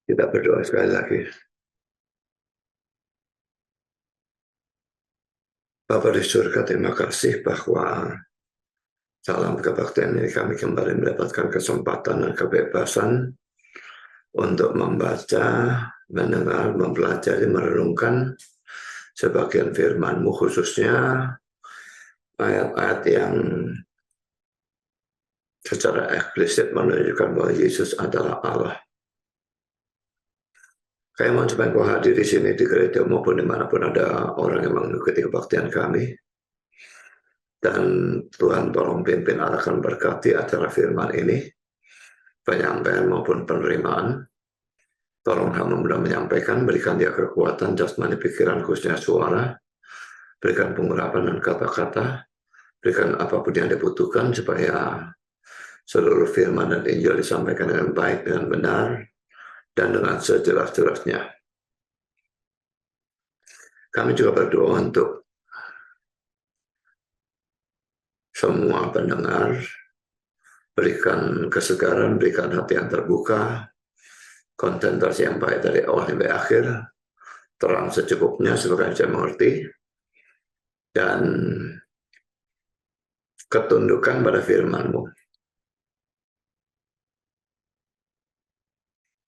Kita berdoa sekali lagi. Bapa di surga, terima kasih bahwa dalam kebaktian ini kami kembali mendapatkan kesempatan dan kebebasan untuk membaca, mendengar, mempelajari, merenungkan sebagian firman-Mu, khususnya ayat-ayat yang secara eksplisit menunjukkan bahwa Yesus adalah Allah. Kami mohon supaya Engkau hadir di sini di gereja maupun dimanapun ada orang yang mengikuti kebaktian kami. Dan Tuhan tolong pimpin, arahkan, berkati acara firman ini, penyampaian maupun penerimaan. Tolong hamba mudah menyampaikan, berikan dia kekuatan jasmani, pikiran, khususnya suara, berikan pengurapan dan kata-kata, berikan apapun yang dibutuhkan supaya seluruh firman dan Injil disampaikan dengan baik, dengan benar, dan dengan sejelas-jelasnya. Kami juga berdoa untuk semua pendengar, berikan kesegaran, berikan hati yang terbuka, konsentrasi yang baik dari awal sampai akhir, terang secukupnya supaya saya mengerti, dan ketundukan pada firman-Mu.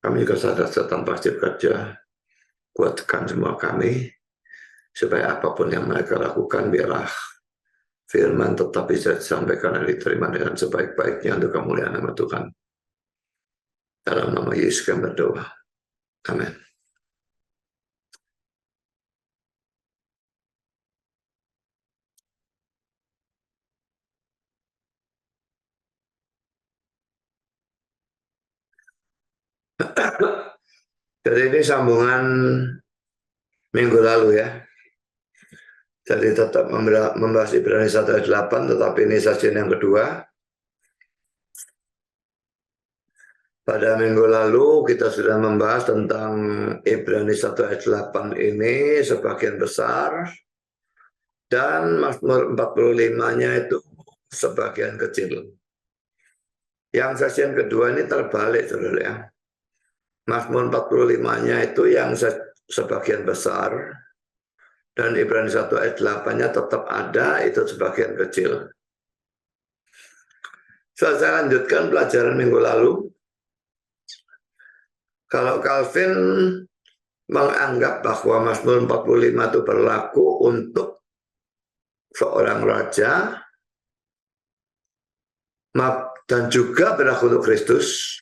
Kami juga sadar setan pasti bekerja, kuatkan semua kami, supaya apapun yang mereka lakukan, biarlah firman tetap bisa disampaikan dan diterima dengan sebaik-baiknya untuk kemuliaan nama Tuhan. Dalam nama Yesus kami berdoa. Amin. Jadi ini sambungan minggu lalu ya. Jadi tetap membahas Ibrani 1 ayat 8, tetapi ini sajian yang kedua. Pada minggu lalu kita sudah membahas tentang Ibrani 1 ayat 8 ini sebagian besar, dan Mazmur 45-nya itu sebagian kecil. Yang sajian kedua ini terbalik, saudara ya. Mazmur 45-nya itu yang sebagian besar, dan Ibrani 1 ayat 8-nya tetap ada, itu sebagian kecil. Saya lanjutkan pelajaran minggu lalu. Kalau Calvin menganggap bahwa Mazmur 45 itu berlaku untuk seorang raja dan juga berlaku untuk Kristus,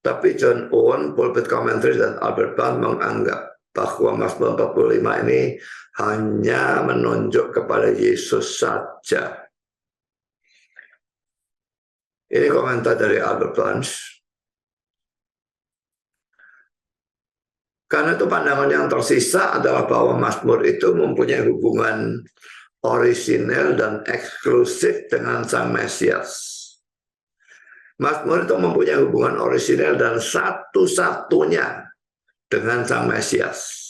tapi John Owen, Pulpit Commentary, dan Albert Barnes menganggap bahwa Mazmur 45 ini hanya menunjuk kepada Yesus saja. Ini komentar dari Albert Barnes. Karena itu pandangan yang tersisa adalah bahwa Mazmur itu mempunyai hubungan orisinil dan eksklusif dengan Sang Mesias. Mazmur itu mempunyai hubungan orisinil dan satu-satunya dengan Sang Mesias.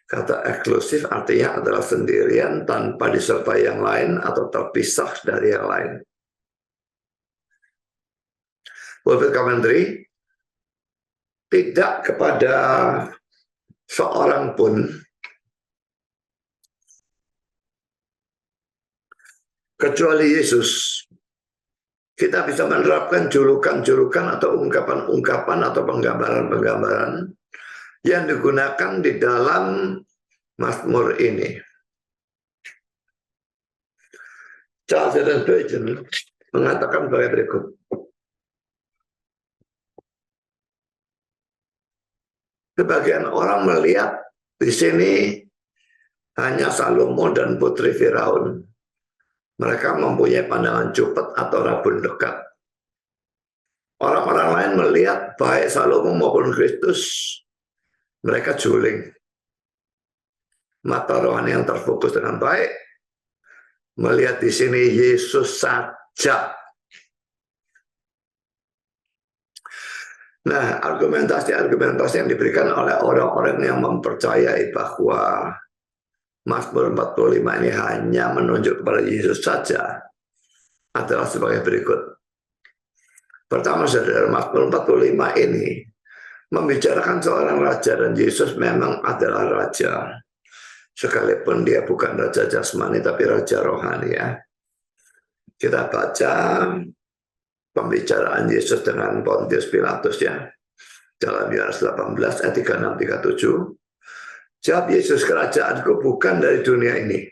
Kata eksklusif artinya adalah sendirian tanpa disertai yang lain atau terpisah dari yang lain. Pulpit Commentary, tidak kepada seorang pun kecuali Yesus kita bisa menerapkan julukan-julukan atau ungkapan-ungkapan atau penggambaran-penggambaran yang digunakan di dalam Mazmur ini. Charles Spurgeon mengatakan sebagai berikut. Sebagian orang melihat di sini hanya Salomo dan putri Firaun. Mereka mempunyai pandangan cupet atau rabun dekat. Orang-orang lain melihat baik Salomo maupun Kristus, mereka juling. Mata rohani yang terfokus dengan baik melihat di sini Yesus saja. Nah, argumentasi yang diberikan oleh orang-orang yang mempercayai bahwa Mazmur 45 ini hanya menunjuk kepada Yesus saja adalah sebagai berikut. Pertama, saudara, Mazmur 45 ini membicarakan seorang raja, dan Yesus memang adalah raja. Sekalipun dia bukan raja jasmani, tapi raja rohani ya. Kita baca pembicaraan Yesus dengan Pontius Pilatus ya. Dalam Yohanes 18 ayat 36-37. Jawab Yesus, kerajaanku bukan dari dunia ini.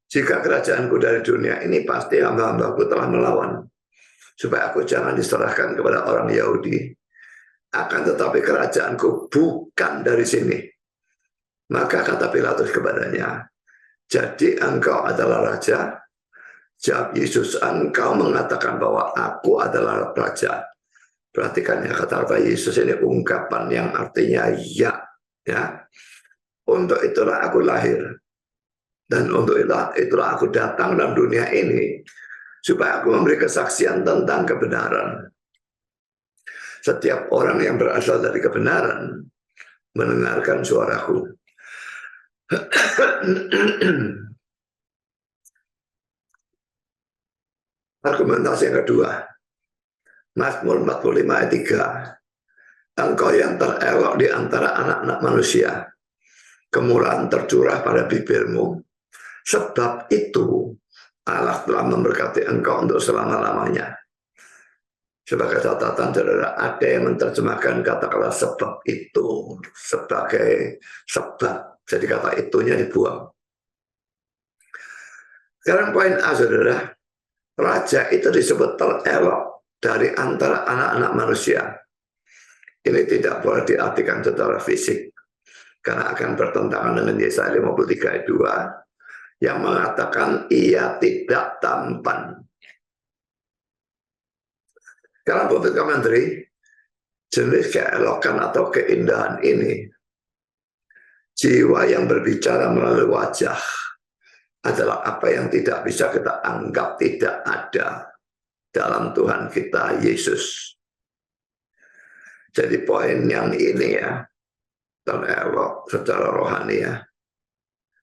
Jika kerajaanku dari dunia ini, pasti hamba-hambaku telah melawan, supaya aku jangan diserahkan kepada orang Yahudi. Akan tetapi kerajaanku bukan dari sini. Maka kata Pilatus kepadanya, jadi engkau adalah raja? Jawab Yesus, engkau mengatakan bahwa aku adalah raja. Perhatikan ya, kata-kata Yesus ini ungkapan yang artinya ya. Untuk itulah aku lahir, dan untuk itulah aku datang dalam dunia ini, supaya aku memberi kesaksian tentang kebenaran. Setiap orang yang berasal dari kebenaran mendengarkan suaraku. Argumentasi yang kedua, Mazmur 45 ayat 3. Engkau yang terelok di antara anak-anak manusia, kemurahan tercurah pada bibirmu. Sebab itu Allah telah memberkati engkau untuk selama-lamanya. Sebagai catatan, saudara, ada yang menerjemahkan kata-kata sebab itu sebagai sebab. Jadi kata itunya dibuang. Sekarang poin A, saudara. Raja itu disebut terelok dari antara anak-anak manusia. Ini tidak boleh diartikan secara fisik, karena akan bertentangan dengan Yesaya 53 ayat 2 yang mengatakan ia tidak tampan. Karena Pulpit Commentary, jenis keelokan atau keindahan ini, jiwa yang berbicara melalui wajah, adalah apa yang tidak bisa kita anggap tidak ada dalam Tuhan kita Yesus. Jadi poin yang ini ya, terelok secara rohani ya,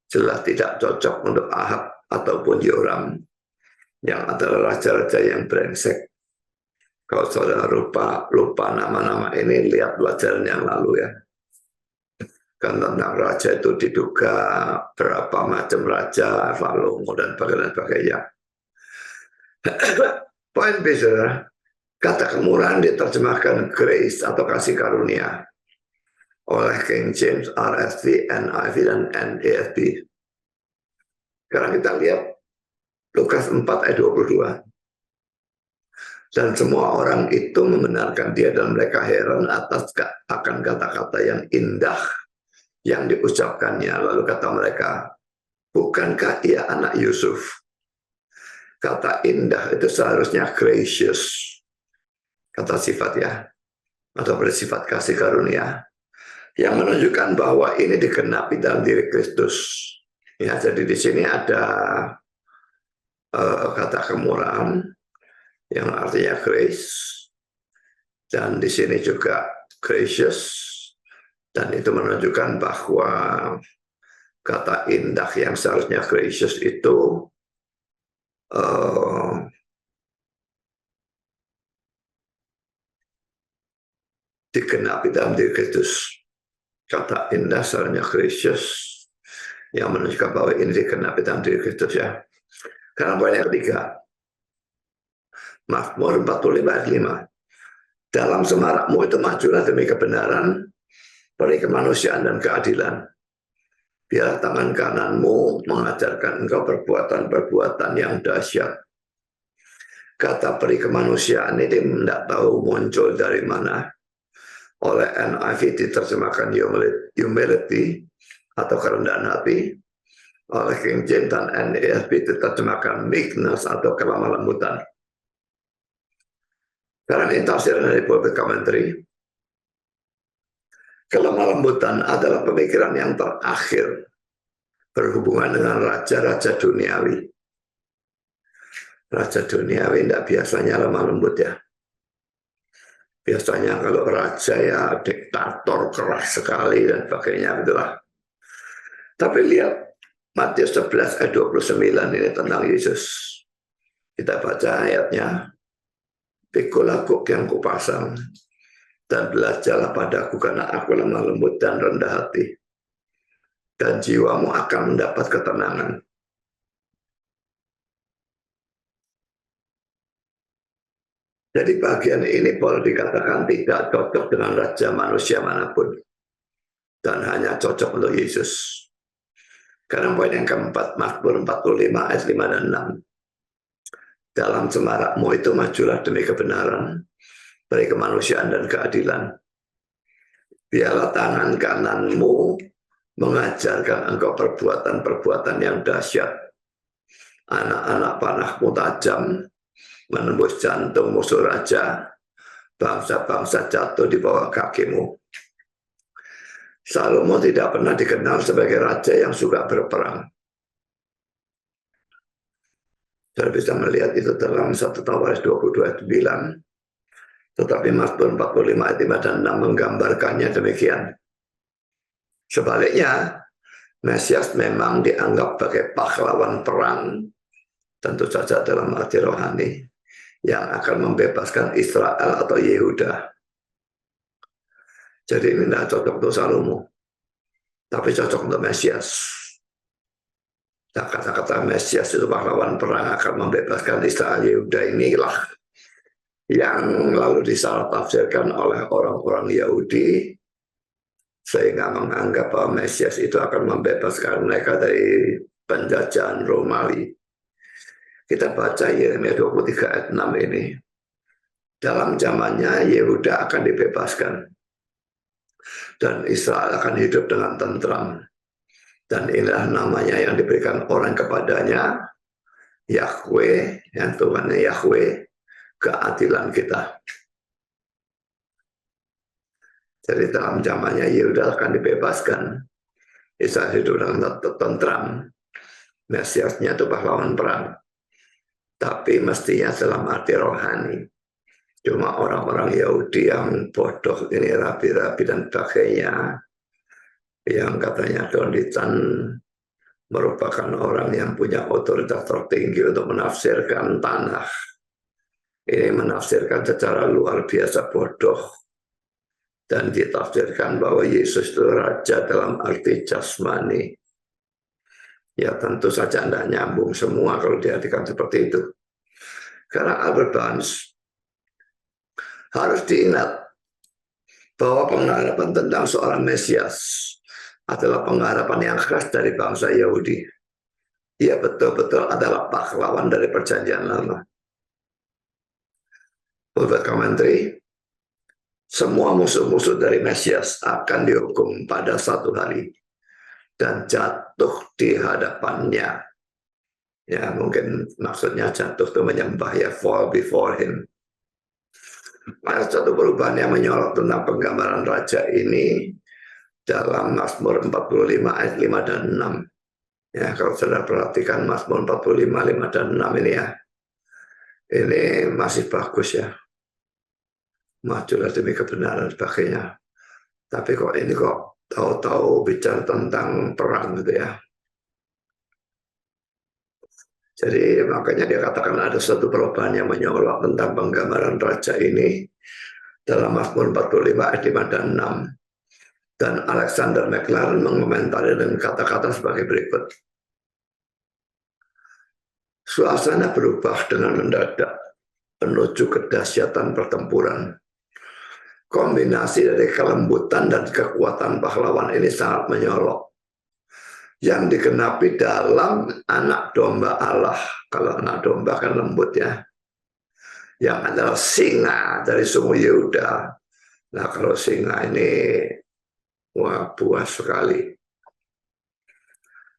jelas tidak cocok untuk Ahab ataupun Yoram yang adalah raja-raja yang brengsek. Kalau saudara lupa nama-nama ini, lihat pelajaran yang lalu ya. Kan tentang raja itu diduga berapa macam raja, Salomo dan sebagainya. Poin B, saudara, kata kemurahan diterjemahkan grace atau kasih karunia oleh King James, RSV, NIV, dan NASB. Sekarang kita lihat Lukas 4 ayat 22. Dan semua orang itu membenarkan dia, dan mereka heran akan kata-kata yang indah yang diucapkannya. Lalu kata mereka, bukankah ia anak Yusuf? Kata indah itu seharusnya gracious, kata sifat ya, atau bersifat kasih karunia, yang menunjukkan bahwa ini digenapi dalam diri Kristus. Ya, jadi di sini ada kata kemurahan yang artinya grace, dan di sini juga gracious, dan itu menunjukkan bahwa kata indah yang seharusnya gracious itu digenapi dalam diri Kristus. Kata indah seharusnya gracious yang menunjukkan bahwa ini digenapi dalam diri Kristus ya. Karena poin yang ketiga, Mazmur 45 ayat 5. Dalam semarakmu itu majulah demi kebenaran, peri kemanusiaan dan keadilan. Biar tangan kananmu mengajarkan engkau perbuatan-perbuatan yang dahsyat. Kata peri kemanusiaan ini tidak tahu muncul dari mana. Oleh NIV diterjemahkan humility atau kerendahan hati. Oleh King James dan NASB diterjemahkan meekness atau kelemah lembutan. Karena ini tafsir dari Pulpit Commentary. Kelemah lembutan adalah pemikiran yang terakhir berhubungan dengan raja-raja duniawi. Raja duniawi tidak biasanya lemah lembut ya. Biasanya kalau raja ya diktator keras sekali dan sebagainya itulah. Tapi lihat Matius 11 ayat 29 ini tentang Yesus. Kita baca ayatnya. Pikul aku yang kupasang, dan belajarlah padaku karena aku lemah lembut dan rendah hati, dan jiwamu akan mendapat ketenangan. Jadi bagian ini boleh dikatakan tidak cocok dengan raja manusia manapun, dan hanya cocok untuk Yesus. Karena poin yang keempat, Mazmur 45 ayat 5 dan 6. Dalam semarakmu itu majulah demi kebenaran, beri kemanusiaan dan keadilan. Biarlah tangan kananmu mengajarkan engkau perbuatan-perbuatan yang dahsyat. Anak-anak panahmu tajam, menembus jantung musuh raja, bangsa-bangsa jatuh di bawah kakimu. Salomo tidak pernah dikenal sebagai raja yang suka berperang. Saya bisa melihat itu dalam 1 Tawaris 22 ayat 9. Tetapi Mazmur 45 ayat 5 dan 6 menggambarkannya demikian. Sebaliknya, Mesias memang dianggap sebagai pahlawan perang, tentu saja dalam arti rohani, yang akan membebaskan Israel atau Yehuda. Jadi ini tidak cocok untuk Salomo, tapi cocok untuk Mesias. Nah, kata-kata Mesias itu pahlawan perang akan membebaskan Israel Yehuda, inilah yang lalu disalah tafsirkan oleh orang-orang Yahudi, sehingga menganggap bahwa Mesias itu akan membebaskan mereka dari penjajahan Romawi. Kita baca Yeremia 23 ayat 6 ini. Dalam zamannya Yehuda akan dibebaskan, dan Israel akan hidup dengan tentram. Dan inilah namanya yang diberikan orang kepadanya, Yahweh, yang Tuhannya Yahweh, keadilan kita. Jadi dalam zamannya Yehuda akan dibebaskan, Israel hidup dengan tentram. Mesiasnya itu pahlawan perang, tapi mestinya dalam arti rohani. Cuma orang-orang Yahudi yang bodoh ini, rabi-rabi dan sebagainya, yang katanya Donditan merupakan orang yang punya otoritas tertinggi untuk menafsirkan tanah. Ini menafsirkan secara luar biasa bodoh, dan ditafsirkan bahwa Yesus itu raja dalam arti jasmani. Ya tentu saja tidak nyambung semua kalau diartikan seperti itu. Karena Albert Barnes harus diingat bahwa pengharapan tentang seorang Mesias adalah pengharapan yang khas dari bangsa Yahudi. Ia betul-betul adalah pahlawan dari perjanjian lama. Menurut komentari, semua musuh-musuh dari Mesias akan dihukum pada satu hari dan jatuh di hadapannya. Ya, mungkin maksudnya jatuh itu menyembah, ya, fall before him. Ada satu perubahan yang menyorot tentang penggambaran raja ini dalam Mazmur 45 ayat 5 dan 6. Ya, kalau saudara perhatikan Mazmur 45, 5 dan 6 ini ya. Ini masih bagus ya. Majulah demi kebenaran dan sebagainya. Tapi kok ini kok tahu-tahu bicara tentang perang gitu ya. Jadi makanya dia katakan ada satu perubahan yang menyorot tentang penggambaran raja ini dalam Mazmur 45 ayat 5 dan 6. Dan Alexander McLaren mengomentari dengan kata-kata sebagai berikut. Suasana berubah dengan mendadak menuju kedahsyatan pertempuran. Kombinasi dari kelembutan dan kekuatan pahlawan ini sangat menyolok, yang digenapi dalam anak domba Allah. Kalau anak domba kan lembut ya, yang adalah singa dari suku Yehuda. Nah kalau singa ini, wah, buas sekali.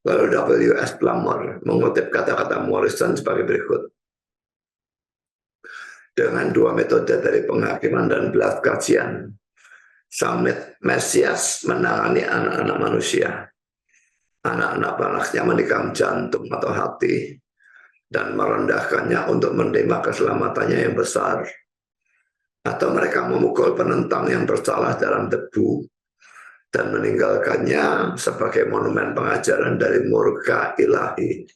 Lalu W.S. Plummer mengutip kata-kata Morrison sebagai berikut. Dengan dua metode dari penghakiman dan belas kasihan, sang Mesias menangani anak-anak manusia. Anak-anak panasnya menikam jantung atau hati dan merendahkannya untuk menerima keselamatannya yang besar. Atau mereka memukul penentang yang bersalah dalam debu dan meninggalkannya sebagai monumen pengajaran dari murka ilahi.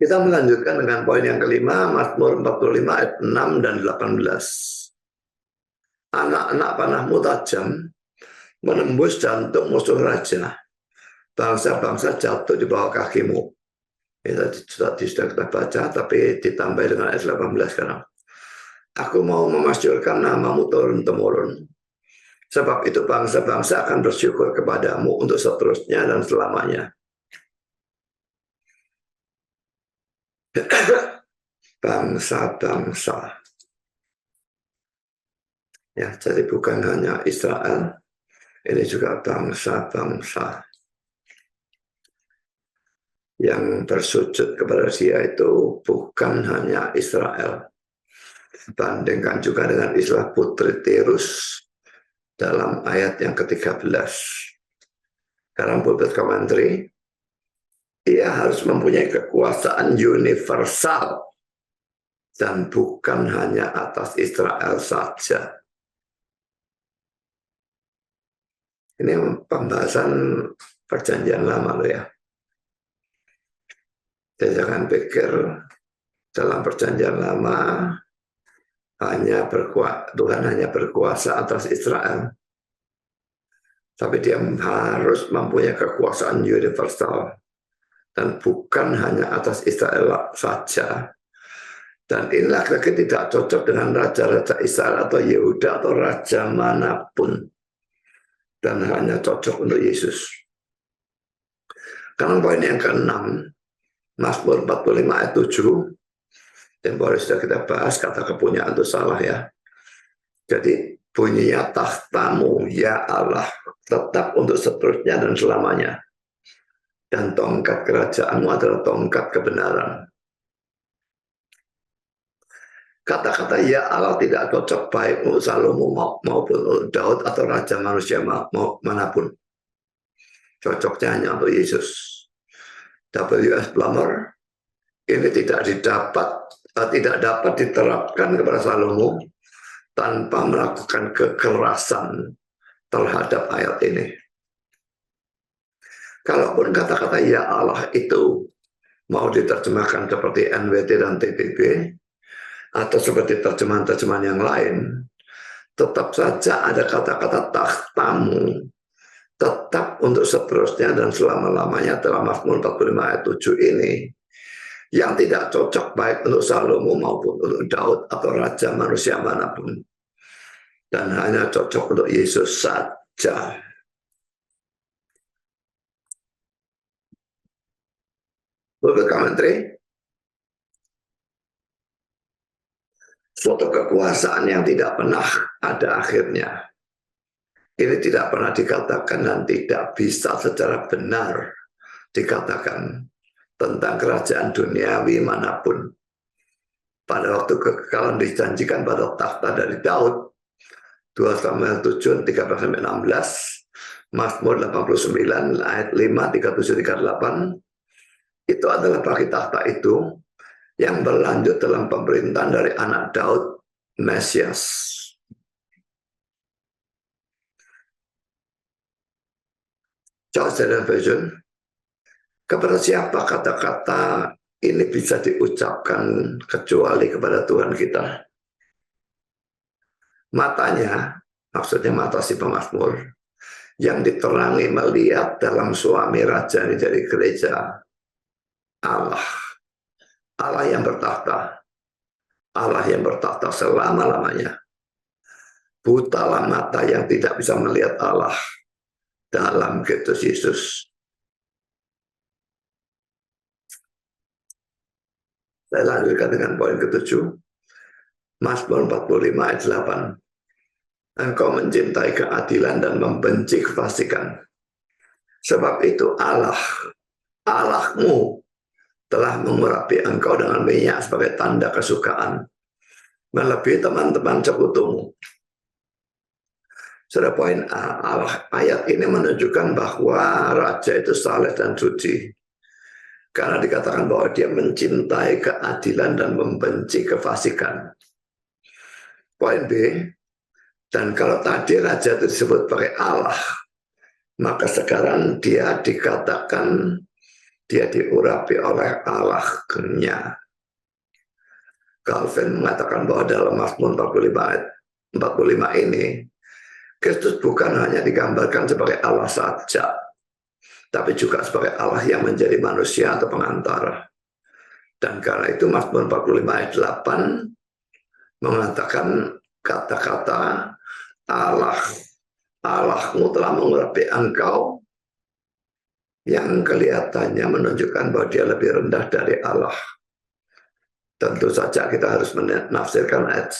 Kita melanjutkan dengan poin yang kelima, Mazmur 45 ayat 6 dan 18. Anak-anak panahmu tajam, menembus jantung musuh raja. Bangsa-bangsa jatuh di bawah kakimu. Ini tadi sudah kita baca, tapi ditambah dengan ayat 18 sekarang. Aku mau memasyurkan namamu turun-temurun. Sebab itu bangsa-bangsa akan bersyukur kepadamu untuk seterusnya dan selamanya. Bangsa-bangsa. Ya, jadi bukan hanya Israel, ini juga bangsa-bangsa yang bersujud kepada dia itu bukan hanya Israel. Bandingkan juga dengan istilah putri Tirus dalam ayat yang ke-13. Sekarang pulpit commentary, ia harus mempunyai kekuasaan universal dan bukan hanya atas Israel saja. Ini pembahasan perjanjian lama loh ya. Jadi jangan pikir dalam perjanjian lama Tuhan hanya berkuasa atas Israel. Tapi dia harus mempunyai kekuasaan universal. Dan bukan hanya atas Israel saja. Dan inilah lagi tidak cocok dengan raja-raja Israel atau Yehuda atau raja manapun. Dan hanya cocok untuk Yesus. Sekarang poin yang ke-6. Mazmur 45 ayat 7. Yang baru sudah kita bahas, kata kepunyaan itu salah ya. Jadi bunyinya tahtamu ya Allah tetap untuk seterusnya dan selamanya. Dan tongkat kerajaanmu adalah tongkat kebenaran. Kata-kata ya Allah tidak cocok baik untuk Salomo maupun untuk Daud atau raja manusia manapun. Cocoknya hanya untuk Yesus. W.S. Plumer, ini tidak dapat diterapkan kepada Salomo tanpa melakukan kekerasan terhadap ayat ini. Kalaupun kata-kata ya Allah itu mau diterjemahkan seperti NWT dan TPB atau seperti terjemahan-terjemahan yang lain, tetap saja ada kata-kata tahtamu tetap untuk seterusnya dan selama-lamanya dalam Mazmur 45 ayat 7 ini yang tidak cocok baik untuk Salomo maupun untuk Daud atau raja manusia manapun, dan hanya cocok untuk Yesus saja. Beberapa commentary, suatu kekuasaan yang tidak pernah ada akhirnya. Ini tidak pernah dikatakan dan tidak bisa secara benar dikatakan tentang kerajaan duniawi manapun. Pada waktu kekekalan dijanjikan pada takhta dari Daud, 2 Samuel 7, 13-16, Mazmur 89, ayat 5, 37-38, itu adalah bagi takhta itu yang berlanjut dalam pemerintahan dari anak Daud, Mesias. Charles Haddon Version, kepada siapa kata-kata ini bisa diucapkan kecuali kepada Tuhan kita? Matanya, maksudnya mata si pemazmur, yang diterangi melihat dalam suami raja ini dari gereja Allah. Allah yang bertakhta. Allah yang bertakhta selama-lamanya. Butalah mata yang tidak bisa melihat Allah dalam Kristus Yesus. Saya lanjutkan dengan poin ke-7. Mazmur 45 ayat 8. Engkau mencintai keadilan dan membenci kefasikan. Sebab itu Allahmu telah mengurapi engkau dengan minyak sebagai tanda kesukaan, melebihi teman-teman sekutumu. Sudah poin A, ayat ini menunjukkan bahwa raja itu saleh dan suci. Karena dikatakan bahwa dia mencintai keadilan dan membenci kefasikan. Poin B, dan kalau tadi raja itu disebut sebagai Allah, maka sekarang dia dikatakan dia diurapi oleh Allah-Nya. Calvin mengatakan bahwa dalam Mazmur 45 ini, Kristus bukan hanya digambarkan sebagai Allah saja, tapi juga sebagai Allah yang menjadi manusia atau pengantara. Dan karena itu Mazmur 45 ayat 8 mengatakan kata-kata Allahmu telah mengurapi engkau, yang kelihatannya menunjukkan bahwa dia lebih rendah dari Allah. Tentu saja kita harus menafsirkan ayat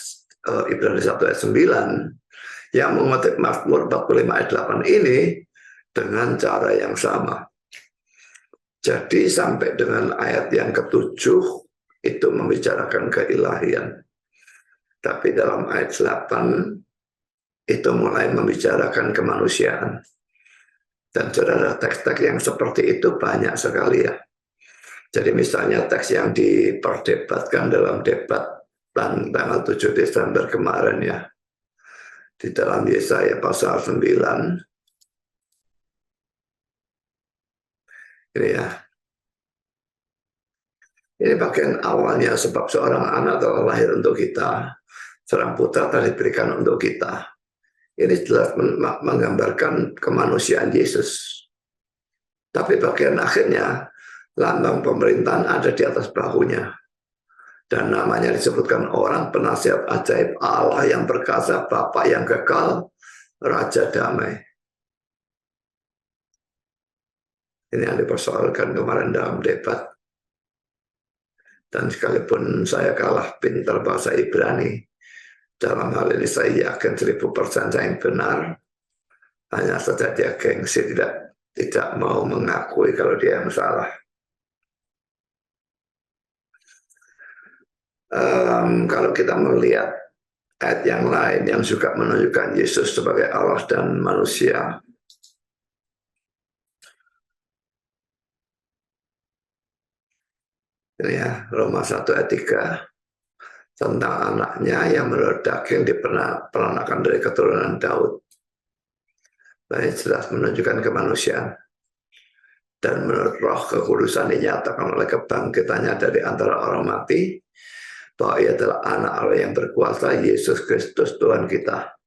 Ibrani 1 ayat 9 yang mengutip Mazmur 45 ayat 8 ini dengan cara yang sama. Jadi sampai dengan ayat yang ke-7 itu membicarakan keilahian. Tapi dalam ayat 8 itu mulai membicarakan kemanusiaan. Dan saudara, teks-teks yang seperti itu banyak sekali ya. Jadi misalnya teks yang diperdebatkan dalam debat tanggal 7 Desember kemarin ya. Di dalam Yesaya pasal 9. Ini ya. Ini bagian awalnya, sebab seorang anak telah lahir untuk kita, seorang putra telah diberikan untuk kita. Ini jelas menggambarkan kemanusiaan Yesus. Tapi bagian akhirnya, lambang pemerintahan ada di atas bahunya. Dan namanya disebutkan orang penasihat ajaib, Allah yang perkasa, Bapa yang kekal, Raja damai. Ini yang dipersoalkan kemarin dalam debat. Dan sekalipun saya kalah pintar bahasa Ibrani, dalam hal ini saya yakin 1000% saya yang benar. Hanya saja dia gengsi, tidak mau mengakui kalau dia yang salah. Kalau kita melihat ayat yang lain yang juga menunjukkan Yesus sebagai Allah dan manusia, ini ya, Roma 1 ayat 3 tentang anaknya yang menurut daging diperanakan dari keturunan Daud. Nah, ini jelas menunjukkan kemanusiaan. Dan menurut roh kekudusan dinyatakan oleh kebangkitannya dari antara orang mati, bahwa ia adalah anak Allah yang berkuasa, Yesus Kristus Tuhan kita.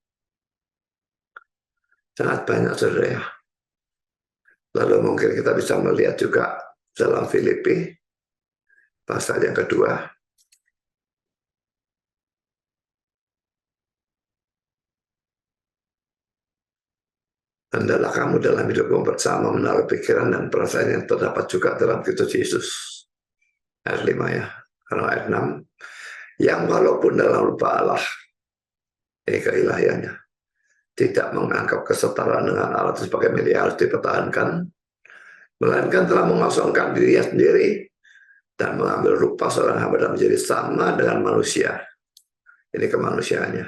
Sangat banyak saudara ya. Lalu mungkin kita bisa melihat juga dalam Filipi, pasal yang kedua. Hendaklah kamu dalam hidupmu bersama menaruh pikiran dan perasaan yang terdapat juga dalam Kristus Yesus. Ayat 5 ya. Karena ayat 6. Yang walaupun dalam rupa Allah, ini keilahiannya, tidak menganggap kesetaraan dengan Allah sebagai milik harus dipertahankan, melainkan telah mengosongkan dirinya sendiri dan mengambil rupa seorang hamba dan menjadi sama dengan manusia. Ini kemanusiaannya.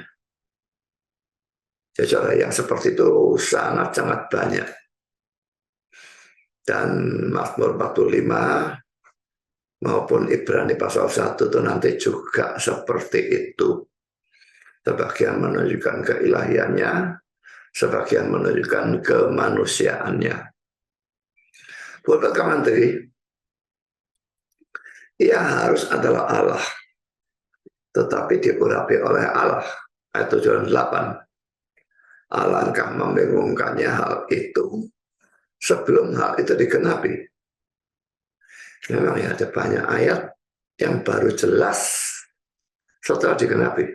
Jadi yang seperti itu sangat-sangat banyak. Dan Mazmur 45 maupun Ibrani pasal 1 itu nanti juga seperti itu. Sebagian menunjukkan keilahiannya, sebagian menunjukkan kemanusiaannya. Buat menteri, ia harus adalah Allah, tetapi diurapi oleh Allah. Ayat 7 dan 8. Alangkah membingungkannya hal itu sebelum hal itu digenapi. Memang ya, ada banyak ayat yang baru jelas setelah digenapi.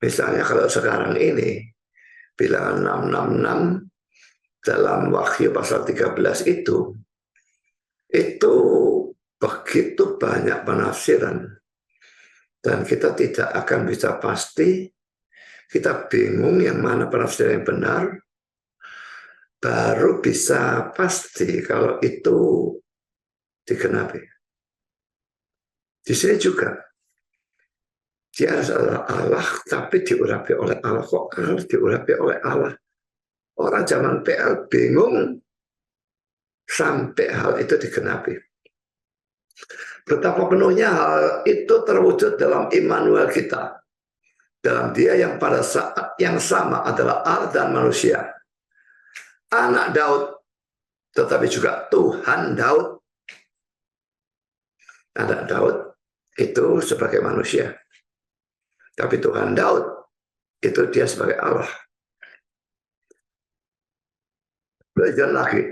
Misalnya kalau sekarang ini bilangan 666 dalam Wahyu pasal 13 itu begitu banyak penafsiran dan kita tidak akan bisa pasti, kita bingung yang mana penafsiran yang benar. Baru bisa pasti kalau itu digenapi. Di sini juga dia adalah Allah, tapi diurapi oleh Allah. Kok harus diurapi oleh Allah? Orang zaman PL bingung sampai hal itu digenapi. Betapa penuhnya hal itu terwujud dalam Immanuel kita, dalam Dia yang pada saat yang sama adalah Allah dan manusia. Anak Daud tetapi juga Tuhan Daud. Anak Daud itu sebagai manusia, tapi Tuhan Daud itu dia sebagai Allah. Belajar lagi.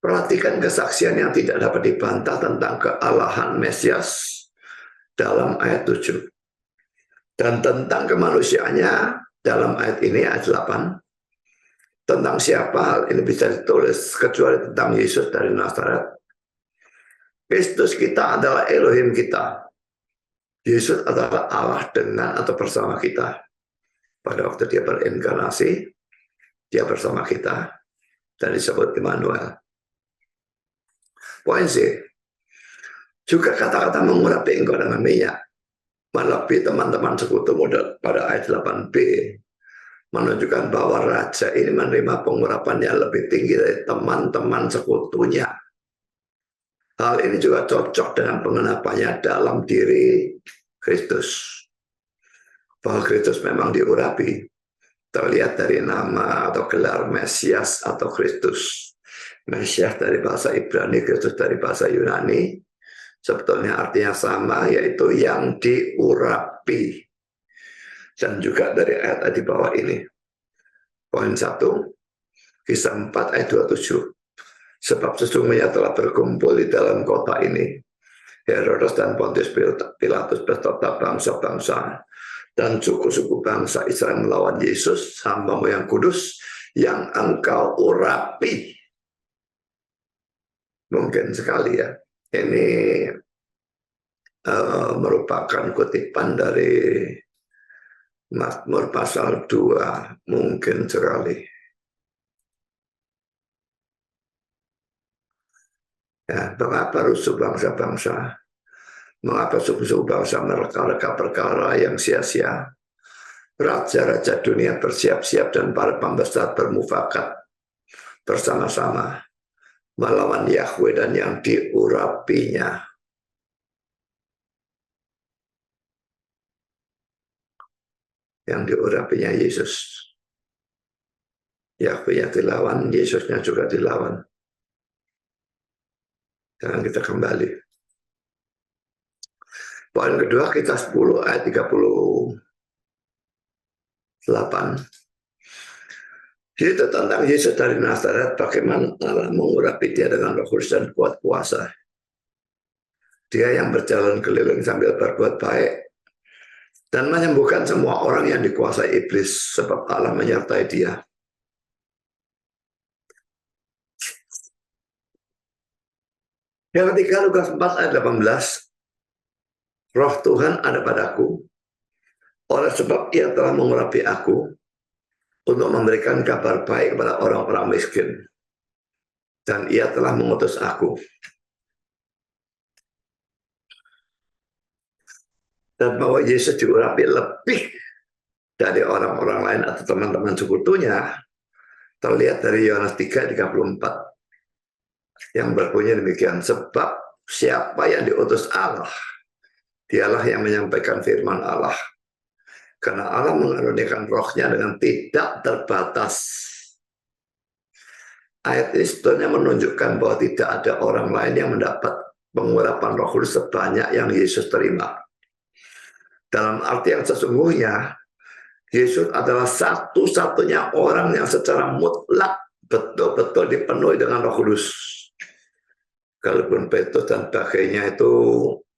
Perhatikan kesaksian yang tidak dapat dibantah tentang kealahan Mesias dalam ayat 7. Dan tentang kemanusiaannya dalam ayat ini, ayat 8. Tentang siapa hal ini bisa ditulis kecuali tentang Yesus dari Nazaret. Kristus kita adalah Elohim kita. Yesus adalah Allah dengan atau bersama kita. Pada waktu dia berinkarnasi, dia bersama kita dan disebut Immanuel. Poin C. Juga kata-kata mengurapi engkau dengan minyak melebihi teman-teman sekutu muda pada ayat 8b menunjukkan bahwa raja ini menerima pengurapan yang lebih tinggi dari teman-teman sekutunya. Hal ini juga cocok dengan pengenapannya dalam diri Kristus. Bahwa Kristus memang diurapi, terlihat dari nama atau gelar Mesias atau Kristus. Mesias dari bahasa Ibrani, Kristus dari bahasa Yunani. Sebetulnya artinya sama, yaitu yang diurapi. Dan juga dari ayat di bawah ini. Poin 1, Kisah 4 ayat 27. Sebab sesungguhnya telah berkumpul di dalam kota ini Herodes dan Pontius Pilatus beserta bangsa-bangsa dan suku-suku bangsa Israel melawan Yesus, hamba-Mu yang kudus, yang Engkau urapi. Mungkin sekali ya, ini merupakan kutipan dari Mazmur pasal 2, mungkin sekali. Ya, mengapa rusuh bangsa-bangsa? Mengapa suku-suku bangsa mereka perkara yang sia-sia? Raja-raja dunia bersiap-siap dan para pembesar bermufakat bersama-sama melawan Yahweh dan yang diurapinya. Yang diurapinya Yesus. Yahweh-nya dilawan, Yesusnya juga dilawan. Jangan kita kembali. Poin kedua, kita 10 ayat 38. Itu tentang Yesus dari Nazaret, bagaimana Allah mengurapi dia dengan Roh Kudus dan kuat kuasa. Dia yang berjalan keliling sambil berbuat baik dan menyembuhkan semua orang yang dikuasai iblis, sebab Allah menyertai dia. Yang ketiga, Lukas 4 ayat 18. Roh Tuhan ada padaku, oleh sebab ia telah mengurapi aku untuk memberikan kabar baik kepada orang-orang miskin. Dan ia telah mengutus aku. Dan bahwa Yesus diurapi lebih dari orang-orang lain atau teman-teman sekutunya, terlihat dari Yohanes 3:34. Yang berbunyi demikian, sebab siapa yang diutus Allah, dialah yang menyampaikan firman Allah. Karena Allah mengaruniakan rohnya dengan tidak terbatas. Ayat ini sebetulnya menunjukkan bahwa tidak ada orang lain yang mendapat pengurapan Roh Kudus sebanyak yang Yesus terima. Dalam arti yang sesungguhnya, Yesus adalah satu-satunya orang yang secara mutlak betul-betul dipenuhi dengan Roh Kudus. Kalaupun Petrus dan sebagainya itu,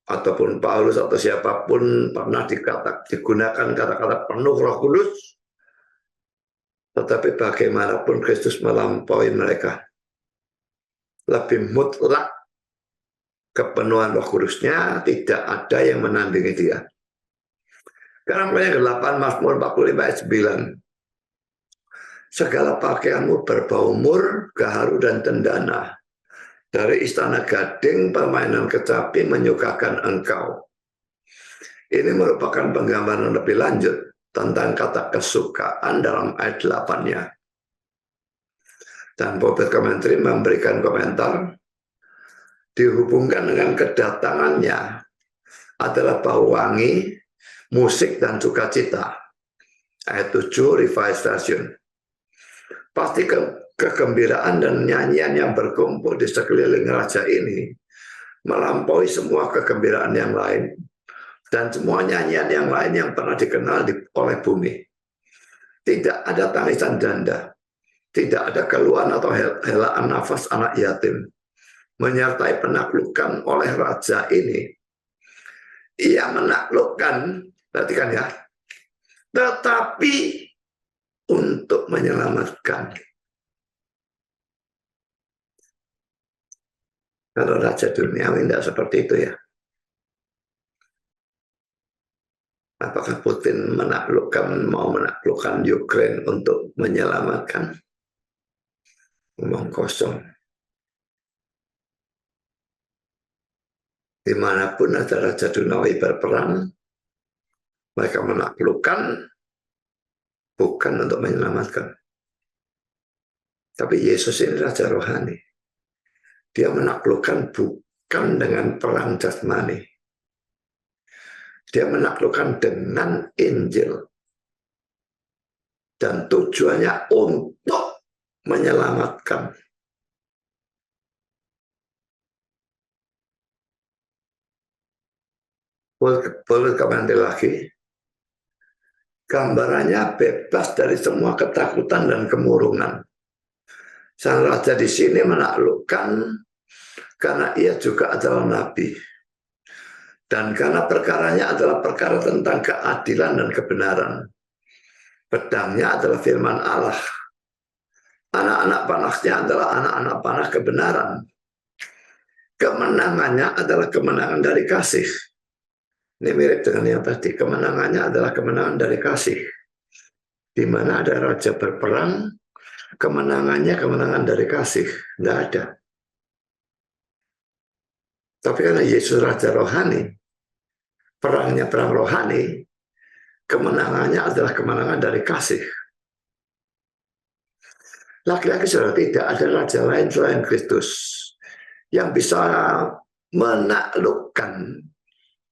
ataupun Paulus atau siapapun pernah digunakan kata-kata penuh Roh Kudus, tetapi bagaimanapun Kristus melampaui mereka. Lebih mutlak kepenuhan Roh Kudusnya, tidak ada yang menandingi dia. Karena yang ke-8 Mazmur 45 ayat 9. Segala pakaianmu berbau mur, gaharu dan cendana. Dari istana gading, permainan kecapi menyukakan engkau. Ini merupakan penggambaran lebih lanjut tentang kata kesukaan dalam ayat 8-nya. Dan Pulpit Commentary memberikan komentar, dihubungkan dengan kedatangannya adalah bau wangi, musik, dan sukacita. Ayat 7, Revised Version. kegembiraan dan nyanyian yang berkumpul di sekeliling raja ini melampaui semua kegembiraan yang lain dan semua nyanyian yang lain yang pernah dikenal oleh bumi. Tidak ada tangisan janda, tidak ada keluhan atau helaan nafas anak yatim, menyertai penaklukan oleh raja ini. Ia menaklukkan, perhatikan ya, tetapi untuk menyelamatkan. Kalau raja duniawi tidak seperti itu ya. Apakah Putin mau menaklukkan Ukraine untuk menyelamatkan? Ngomong kosong. Dimanapun ada raja duniawi berperang, mereka menaklukkan bukan untuk menyelamatkan. Tapi Yesus ini raja rohani. Dia menaklukkan bukan dengan perang jasmani. Dia menaklukkan dengan Injil. Dan tujuannya untuk menyelamatkan. Boleh kembali lagi. Gambarannya bebas dari semua ketakutan dan kemurungan. Sang raja di sini menaklukkan karena ia juga adalah nabi. Dan karena perkaranya adalah perkara tentang keadilan dan kebenaran. Pedangnya adalah firman Allah. Anak-anak panasnya adalah anak-anak panah kebenaran. Kemenangannya adalah kemenangan dari kasih. Ini mirip dengan yang tadi. Kemenangannya adalah kemenangan dari kasih. Di mana ada raja berperang, kemenangannya kemenangan dari kasih. Tidak ada. Tapi karena Yesus raja rohani, perangnya perang rohani, kemenangannya adalah kemenangan dari kasih. Laki-laki sudah tidak ada raja lain selain Kristus yang bisa menaklukkan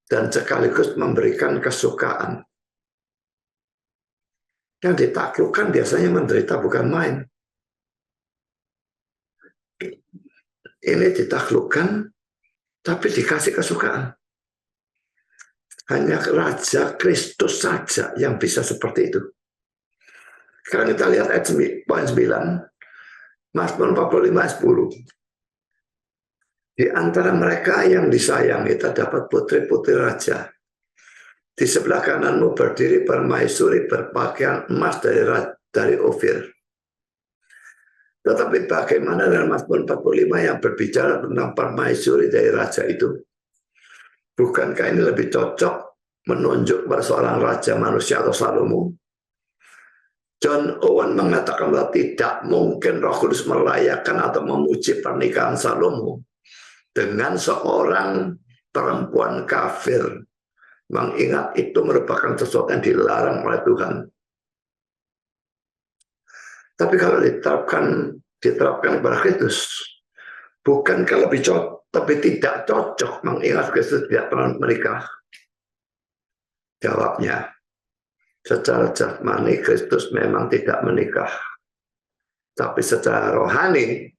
dan sekaligus memberikan kesukaan. Yang ditaklukkan biasanya menderita bukan main. Ini ditaklukkan tapi dikasih kesukaan. Hanya Raja Kristus saja yang bisa seperti itu. Sekarang kita lihat ayat poin 9. Mazmur 45 ayat 10. Di antara mereka yang disayangi terdapat putri-putri raja. Di sebelah kananmu berdiri permaisuri berpakaian emas dari Ofir. Tetapi bagaimana dengan Mazmur 45 yang berbicara tentang permaisuri dari raja itu? Bukankah ini lebih cocok menunjuk pada seorang raja manusia atau Salomo? John Owen mengatakan bahwa tidak mungkin Roh Kudus merayakan atau memuji pernikahan Salomo dengan seorang perempuan kafir. Mengingat itu merupakan sesuatu yang dilarang oleh Tuhan. Tapi kalau diterapkan kepada Kristus, bukankah lebih cocok, tapi tidak cocok mengingat Kristus tidak pernah menikah? Jawabnya, secara jasmani Kristus memang tidak menikah. Tapi secara rohani,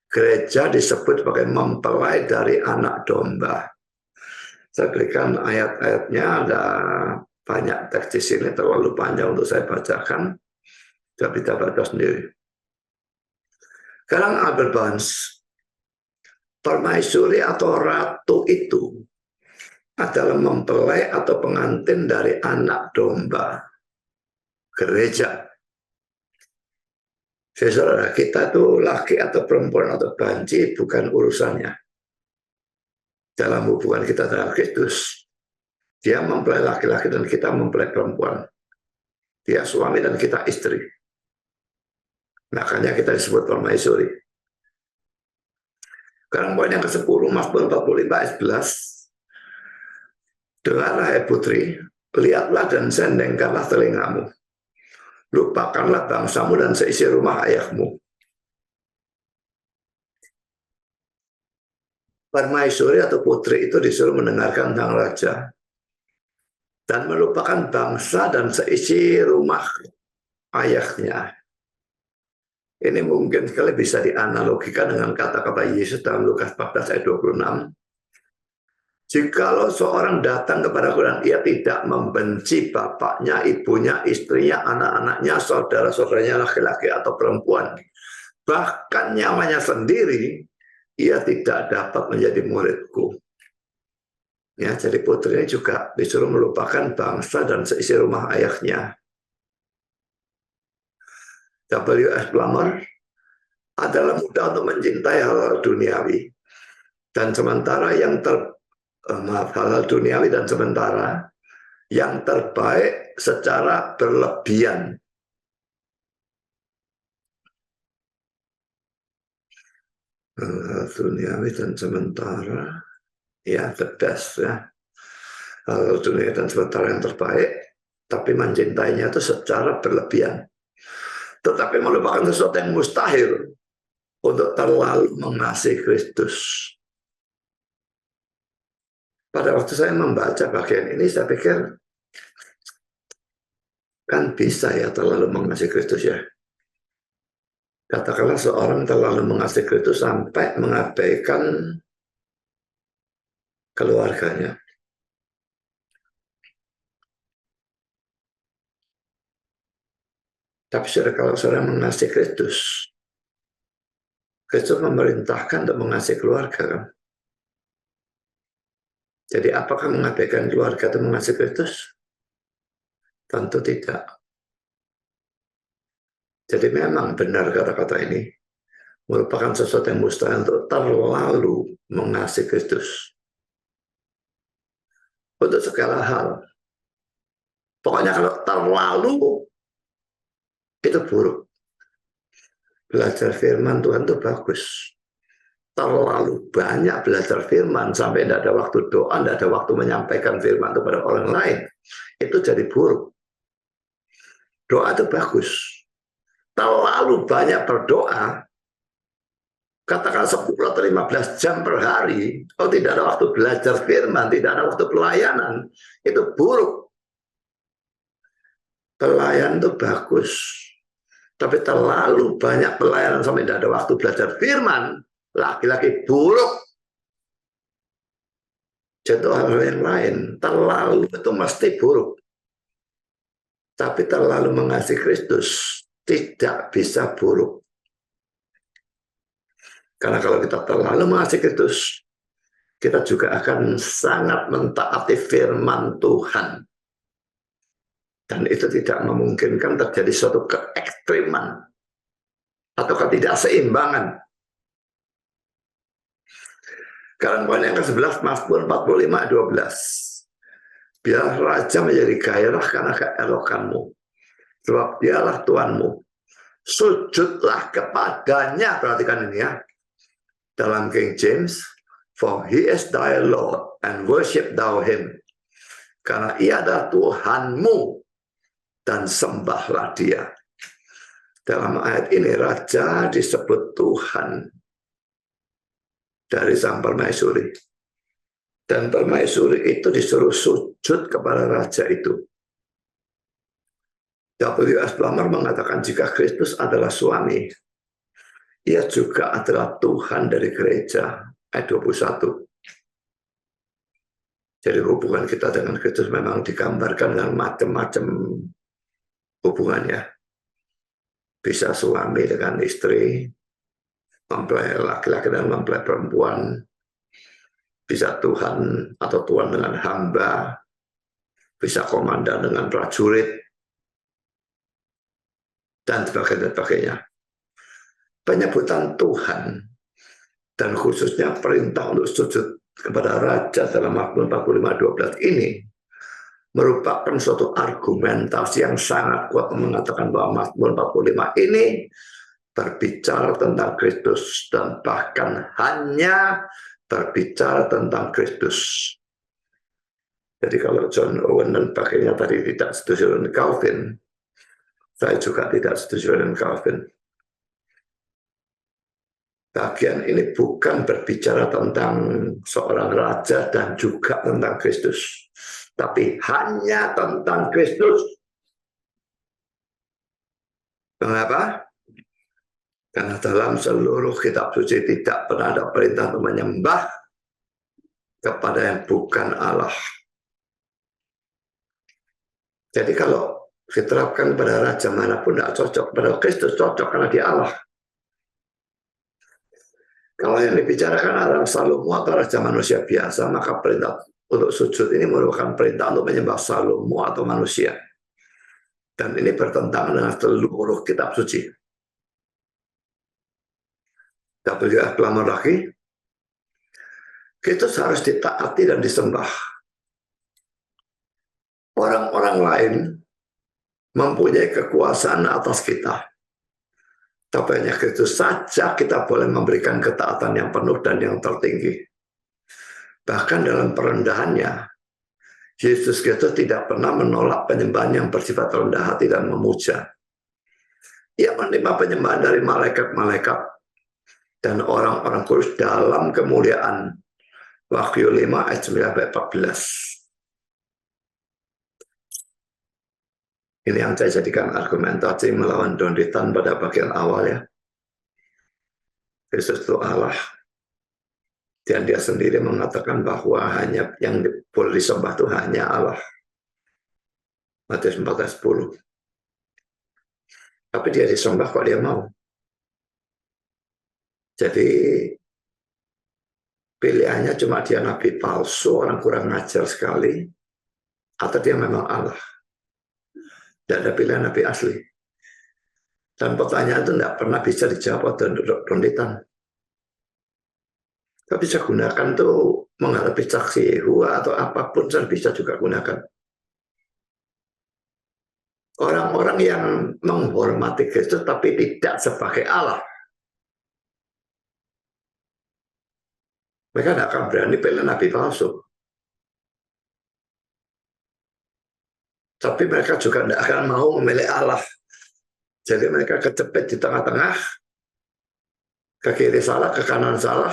gereja disebut sebagai mempelai dari anak domba. Saya berikan ayat-ayatnya, ada banyak teks di sini, terlalu panjang untuk saya bacakan. Tapi kita baca sendiri. Sekarang Albert Barnes, permaisuri atau ratu itu adalah mempelai atau pengantin dari anak domba gereja. Saudara kita tuh laki atau perempuan atau banci bukan urusannya. Dalam hubungan kita dengan Kristus, dia mempelai laki-laki dan kita mempelai perempuan. Dia suami dan kita istri. Makanya kita disebut permaisuri. Sekarang poin yang ke-10, Mazmur 45 ayat 11. Dengarlah hai putri, lihatlah dan sendengkanlah telingamu. Lupakanlah bangsamu dan seisi rumah ayahmu. Permaisuri atau putri itu disuruh mendengarkan sang raja dan melupakan bangsa dan seisi rumah ayahnya. Ini mungkin sekali bisa dianalogikan dengan kata-kata Yesus dalam Lukas 14 ayat 26. Jikalau seorang datang kepada Quran, ia tidak membenci bapaknya, ibunya, istrinya, anak-anaknya, saudara-saudaranya laki-laki atau perempuan, bahkan nyawanya sendiri, ia tidak dapat menjadi muridku. Ya, jadi putrinya juga disuruh melupakan bangsa dan seisi rumah ayahnya. W.S. Plummer adalah mudah untuk mencintai hal-hal duniawi, dan sementara hal-hal duniawi dan sementara yang terbaik secara berlebihan. Hal-hal duniawi dan sementara, ya the best ya. Hal-hal duniawi dan sementara yang terbaik, tapi mencintainya itu secara berlebihan. Tetapi melupakan sesuatu yang mustahil untuk terlalu mengasihi Kristus. Pada waktu saya membaca bagian ini, saya pikir, kan bisa ya terlalu mengasihi Kristus ya. Katakanlah seorang terlalu mengasihi Kristus sampai mengabaikan keluarganya. Tapi kalau seorang mengasihi Kristus, Kristus memerintahkan untuk mengasihi keluarga kan. Jadi apakah mengabaikan keluarga itu mengasihi Kristus? Tentu tidak. Jadi memang benar kata-kata ini merupakan sesuatu yang mustahil untuk terlalu mengasihi Kristus. Untuk segala hal. Pokoknya kalau terlalu, itu buruk. Belajar firman Tuhan itu bagus. Terlalu banyak belajar firman sampai tidak ada waktu doa, tidak ada waktu menyampaikan firman kepada orang lain, itu jadi buruk. Doa itu bagus. Terlalu banyak berdoa, katakan 10 atau 15 jam per hari, tidak ada waktu belajar firman, tidak ada waktu pelayanan, itu buruk. Pelayanan itu bagus, tapi terlalu banyak pelayanan sampai tidak ada waktu belajar firman, laki-laki buruk. Contoh hal yang lain, terlalu itu mesti buruk. Tapi terlalu mengasihi Kristus tidak bisa buruk. Karena kalau kita terlalu mengasihi Kristus, kita juga akan sangat mentaati firman Tuhan. Dan itu tidak memungkinkan terjadi suatu keekstriman atau ketidakseimbangan. Sekarang poin yang ke-11, Mazmur 45:12. Biarlah raja menjadi gairah karena keelokanmu, sebab dialah Tuhanmu. Sujudlah kepadanya, perhatikan ini ya. Dalam King James, for he is thy Lord, and worship thou him. Karena ia adalah Tuhanmu, dan sembahlah dia. Dalam ayat ini, raja disebut Tuhan dari sang permaisuri. Dan permaisuri itu disuruh sujud kepada raja itu. W.S. Plummer mengatakan jika Kristus adalah suami, ia juga adalah Tuhan dari gereja. Ayat 21. Jadi hubungan kita dengan Kristus memang digambarkan dengan macam-macam hubungannya. Bisa suami dengan istri, mempelai laki-laki dan mempelai perempuan, bisa Tuhan atau Tuhan dengan hamba, bisa komandan dengan prajurit, dan sebagainya. Penyebutan Tuhan dan khususnya perintah untuk sujud kepada raja dalam Mazmur 45:12 ini merupakan suatu argumentasi yang sangat kuat mengatakan bahwa Mazmur 45 ini berbicara tentang Kristus dan bahkan hanya berbicara tentang Kristus. Jadi kalau John Owen dan sebagainya tadi tidak setuju dengan Calvin, saya juga tidak setuju dengan Calvin. Bagian ini bukan berbicara tentang seorang raja dan juga tentang Kristus, tapi hanya tentang Kristus. Mengapa? Karena dalam seluruh kitab suci tidak pernah ada perintah untuk menyembah kepada yang bukan Allah. Jadi kalau diterapkan pada raja manapun tidak cocok, pada Kristus cocok karena dia Allah. Kalau yang dibicarakan adalah Salomo atau raja manusia biasa, maka perintah untuk sujud ini merupakan perintah untuk menyembah Salomo atau manusia. Dan ini bertentangan dengan seluruh kitab suci. WF pelamar lagi, Kristus harus ditaati dan disembah. Orang-orang lain mempunyai kekuasaan atas kita. Tapi hanya Kristus saja kita boleh memberikan ketaatan yang penuh dan yang tertinggi. Bahkan dalam perendahannya, Yesus Kristus tidak pernah menolak penyembahan yang bersifat rendah hati dan memuja. Ia menerima penyembahan dari malaikat-malaikat dan orang-orang kudus dalam kemuliaan. Wahyu 5 ayat 9-14. Ini yang saya jadikan argumentasi melawan Don Ritan pada bagian awal ya. Yesus itu Allah. Dan dia sendiri mengatakan bahwa hanya yang boleh disembah itu hanya Allah. Matius 14:10. Tapi dia disembah kok dia mau. Jadi pilihannya cuma dia nabi palsu, orang kurang ngajar sekali, atau dia memang Allah. Tidak ada pilihan nabi asli. Dan pertanyaan itu tidak pernah bisa dijawab oleh Don Ritan. Kita bisa gunakan tuh menghadapi saksi Yehova atau apapun saya bisa juga gunakan. Orang-orang yang menghormati Kristus tapi tidak sebagai Allah, mereka tidak akan berani pilih nabi palsu. Tapi mereka juga tidak akan mau memilih Allah. Jadi mereka kecepet di tengah-tengah, ke kiri salah, ke kanan salah,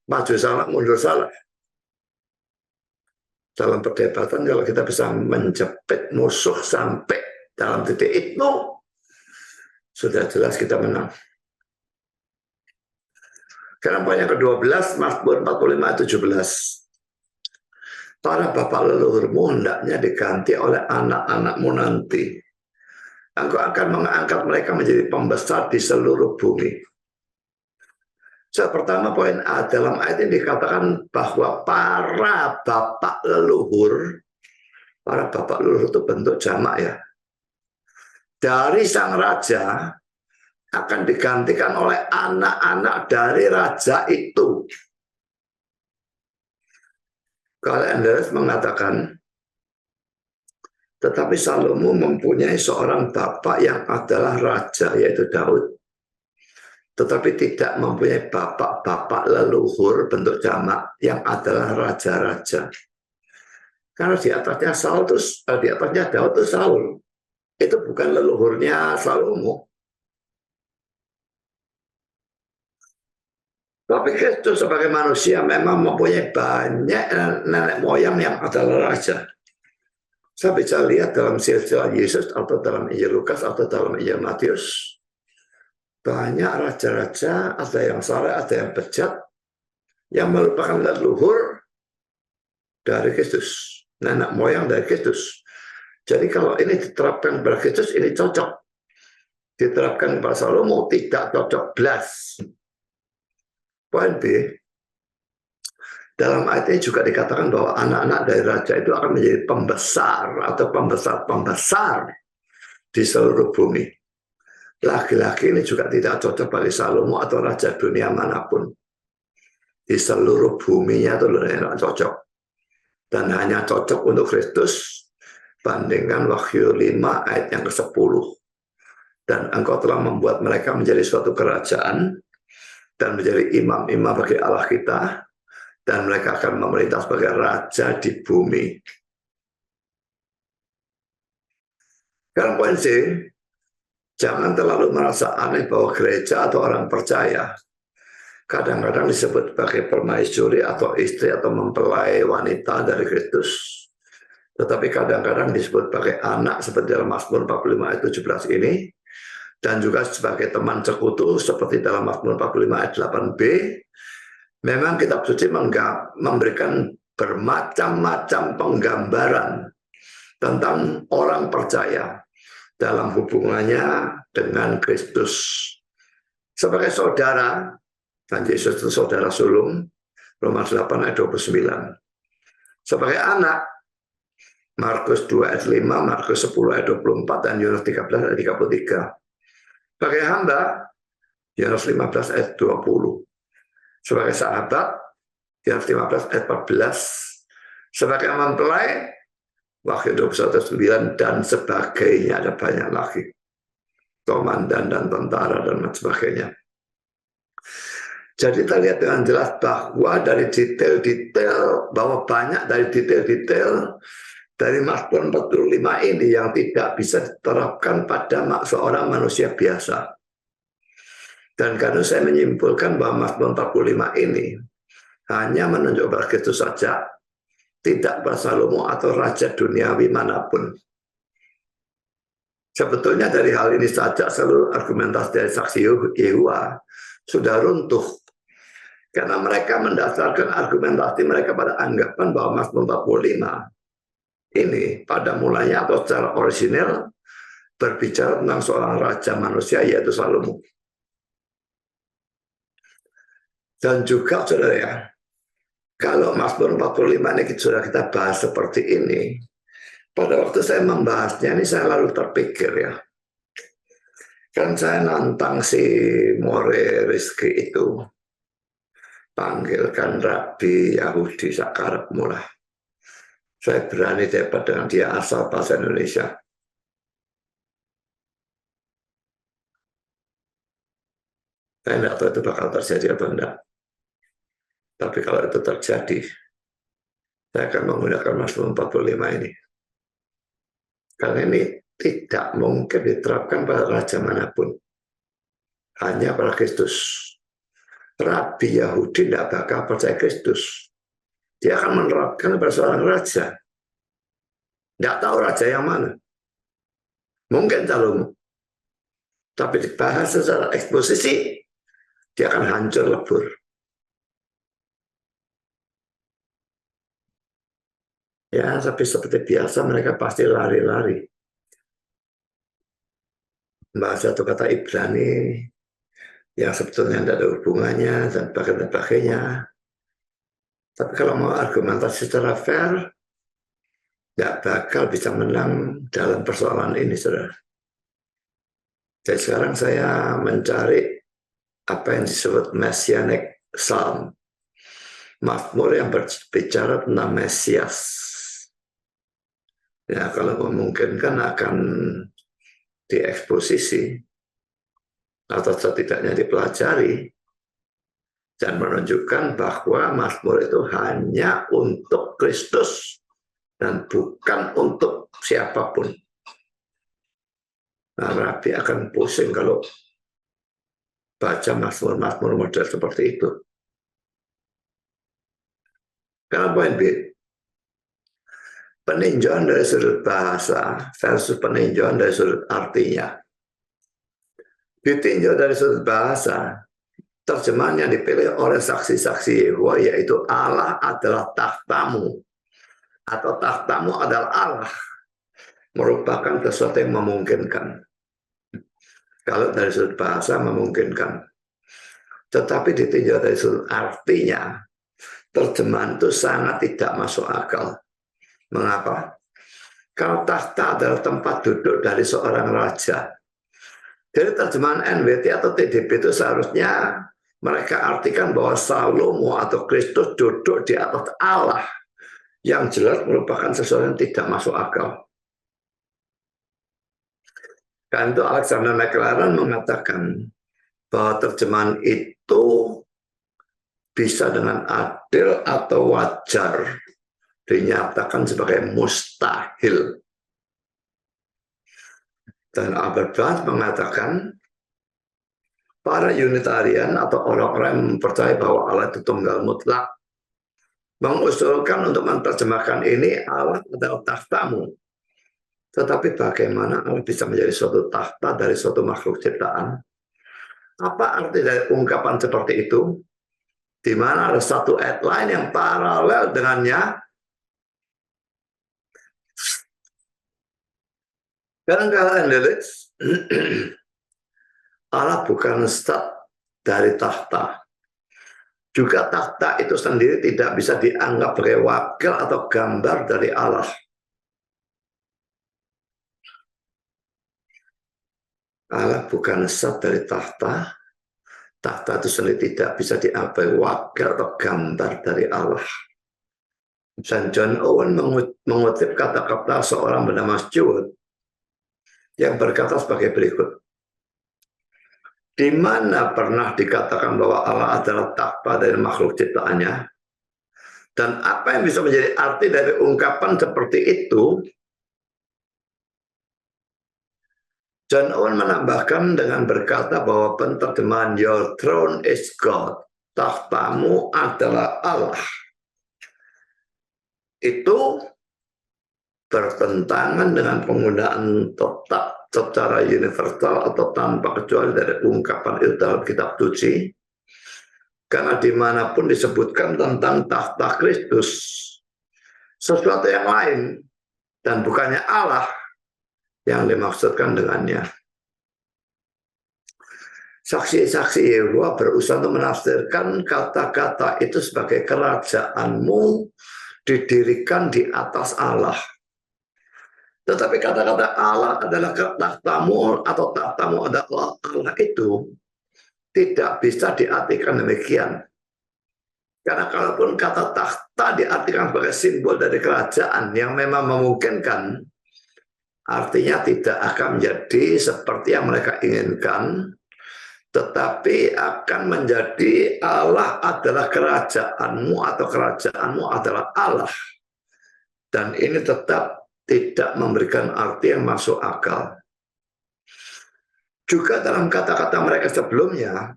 maju salah, mundur salah. Dalam perdebatan kalau kita bisa menjepit musuh sampai dalam titik itu, sudah jelas kita menang. Sekarang poin yang ke-12, Mazmur 45:17. Para bapak leluhurmu hendaknya diganti oleh anak-anakmu nanti. Engkau akan mengangkat mereka menjadi pembesar di seluruh bumi. Pertama poin A, dalam ayat ini dikatakan bahwa para bapak leluhur itu bentuk jamak ya. Dari sang raja akan digantikan oleh anak-anak dari raja itu. Karl Enders mengatakan, tetapi Salomo mempunyai seorang bapak yang adalah raja, yaitu Daud. Tetapi tidak mempunyai bapak-bapak leluhur bentuk jamak yang adalah raja-raja. Karena di atasnya di atasnya Daud itu Saul. Itu bukan leluhurnya Salomo. Tapi Kristus sebagai manusia memang mempunyai banyak nenek moyang yang adalah raja. Saya bisa lihat dalam silsilah Yesus atau dalam Injil Lukas atau dalam Injil Matius. Banyak raja-raja, ada yang saleh, ada yang bejat, yang merupakan leluhur dari Kristus. Nenek moyang dari Kristus. Jadi kalau ini diterapkan kepada Kristus, ini cocok. Diterapkan kepada Salomo, tidak cocok belas. Poin B, dalam ayat ini juga dikatakan bahwa anak-anak dari raja itu akan menjadi pembesar atau pembesar di seluruh bumi. Laki-laki ini juga tidak cocok bagi Salomo atau raja dunia manapun. Di seluruh buminya itu tidak cocok. Dan hanya cocok untuk Kristus, bandingkan Wahyu 5 ayat yang ke-10. Dan engkau telah membuat mereka menjadi suatu kerajaan, dan menjadi imam-imam bagi Allah kita, dan mereka akan memerintah sebagai raja di bumi. Sekarang poin C, jangan terlalu merasa aneh bahwa gereja atau orang percaya kadang-kadang disebut sebagai permaisuri atau istri atau mempelai wanita dari Kristus. Tetapi kadang-kadang disebut sebagai anak seperti dalam Mazmur 45 ayat 17 ini, dan juga sebagai teman sekutu seperti dalam Mazmur 45 ayat 8b, memang kitab suci memberikan bermacam-macam penggambaran tentang orang percaya dalam hubungannya dengan Kristus. Sebagai saudara, dan Yesus itu saudara sulung, Roma 8 ayat 29. Sebagai anak, Markus 2 ayat 5, Markus 10 ayat 24, dan Yohanes 13 ayat 33. Sebagai hamba, Yohanes 15 ayat 20. Sebagai sahabat, Yohanes 15 ayat 14. Sebagai mempelai, Wahyu 21:9, dan sebagainya, ada banyak lagi. Komandan dan tentara dan sebagainya. Jadi kita lihat dengan jelas bahwa dari detail-detail, bahwa banyak dari detail-detail dari Mazmur 45 ini yang tidak bisa diterapkan pada seorang manusia biasa. Dan karena saya menyimpulkan bahwa Mazmur 45 ini hanya menunjuk pada Kristus saja, tidak pada Salomo atau raja duniawi manapun. Sebetulnya dari hal ini saja seluruh argumentasi dari saksi Yehuwa sudah runtuh. Karena mereka mendasarkan argumentasi mereka pada anggapan bahwa Mazmur 45 ini pada mulanya atau secara orisinal berbicara tentang seorang raja manusia, yaitu Salomo. Dan juga saudara ya, kalau Mazmur 45 ini sudah kita bahas seperti ini, pada waktu saya membahasnya ini saya lalu terpikir ya, kan saya nantang si More Rizki itu, panggilkan Rabi Yahudi sakarep mulah. Saya berani debat dengan dia asal bahasa Indonesia. Saya tidak tahu itu bakal terjadi atau enggak. Tapi kalau itu terjadi, saya akan menggunakan Mazmur 45 ini. Karena ini tidak mungkin diterapkan pada raja manapun. Hanya pada Kristus. Rabi Yahudi tidak bakal percaya Kristus. Dia akan menerapkan pada seorang raja. Tidak tahu raja yang mana. Mungkin Salomo. Tapi dibahas secara eksposisi, dia akan hancur lebur. Ya, tapi seperti biasa mereka pasti lari-lari. Bahasa atau kata Ibrani yang sebetulnya tidak ada hubungannya dan sebagainya. Tapi kalau mau argumentasi secara fair, tidak bakal bisa menang dalam persoalan ini, saudara. Jadi sekarang saya mencari apa yang disebut Messianic Psalm. Mazmur yang berbicara tentang Mesias. Ya, kalau memungkinkan akan dieksposisi atau setidaknya dipelajari dan menunjukkan bahwa Mazmur itu hanya untuk Kristus dan bukan untuk siapapun. Nah, Rabi akan pusing kalau baca Mazmur-Mazmur model seperti itu. Karena poin B, peninjauan dari sudut bahasa versus peninjauan dari sudut artinya. Ditinjau dari sudut bahasa, terjemahan yang dipilih oleh saksi-saksi Yehuwa yaitu Allah adalah takhtamu atau takhtamu adalah Allah, merupakan sesuatu yang memungkinkan. Kalau dari sudut bahasa memungkinkan. Tetapi ditinjau dari sudut artinya, terjemahan itu sangat tidak masuk akal. Mengapa? Kalau takhta adalah tempat duduk dari seorang raja. Jadi terjemahan NWT atau TDP itu seharusnya mereka artikan bahwa Salomo atau Kristus duduk di atas Allah. Yang jelas merupakan sesuatu yang tidak masuk akal. Karena itu Alexander McLaren mengatakan bahwa terjemahan itu bisa dengan adil atau wajar dinyatakan sebagai mustahil. Dan Albert Barnes mengatakan para Unitarian atau orang-orang yang percaya bahwa Allah itu tunggal mutlak mengusulkan untuk menerjemahkan ini Allah adalah takhtamu Tetapi bagaimana Allah bisa menjadi suatu takhta dari suatu makhluk ciptaan? Apa arti dari ungkapan seperti itu? Di mana ada satu ayat lain yang paralel dengannya. Sekarang kalian lihat, Allah bukan stat dari takhta. Juga takhta itu sendiri tidak bisa dianggap sebagai wakil atau gambar dari Allah. Allah bukan stat dari takhta. Takhta itu sendiri tidak bisa dianggap wakil atau gambar dari Allah. Dan John Owen mengutip kata-kata seorang bernama Stewart yang berkata sebagai berikut. Di mana pernah dikatakan bahwa Allah adalah takhta dari makhluk ciptaannya? Dan apa yang bisa menjadi arti dari ungkapan seperti itu? John Owen menambahkan dengan berkata bahwa penterjemahan Your throne is God, takhtamu adalah Allah, itu bertentangan dengan penggunaan tetap secara universal atau tanpa kecuali dari ungkapan itu dalam kitab suci. Karena dimanapun disebutkan tentang takhta Kristus, sesuatu yang lain dan bukannya Allah yang dimaksudkan dengannya. Saksi-saksi Yehova berusaha untuk menafsirkan kata-kata itu sebagai kerajaanmu didirikan di atas Allah. Tetapi kata-kata Allah adalah takhtamu atau takhtamu adalah Allah itu tidak bisa diartikan demikian. Karena kalaupun kata takhta diartikan sebagai simbol dari kerajaan yang memang memungkinkan, artinya tidak akan menjadi seperti yang mereka inginkan, tetapi akan menjadi Allah adalah kerajaanmu atau kerajaanmu adalah Allah. Dan ini tetap tidak memberikan arti yang masuk akal. Juga dalam kata-kata mereka sebelumnya,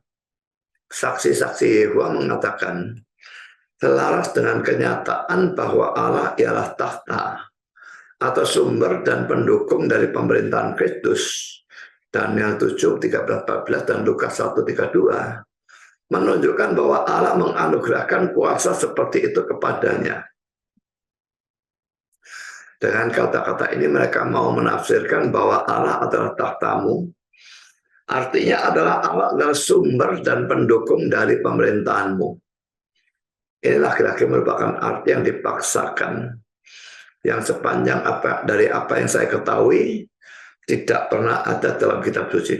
saksi-saksi Yehova mengatakan, selaras dengan kenyataan bahwa Allah ialah takhta atau sumber dan pendukung dari pemerintahan Kristus. Daniel 7, 13-14 dan Lukas 1, 32 menunjukkan bahwa Allah menganugerahkan kuasa seperti itu kepadanya. Dengan kata-kata ini mereka mau menafsirkan bahwa Allah adalah takhtamu. Artinya adalah Allah adalah sumber dan pendukung dari pemerintahanmu. Ini laki-laki merupakan arti yang dipaksakan. Yang sepanjang dari apa yang saya ketahui, tidak pernah ada dalam kitab suci.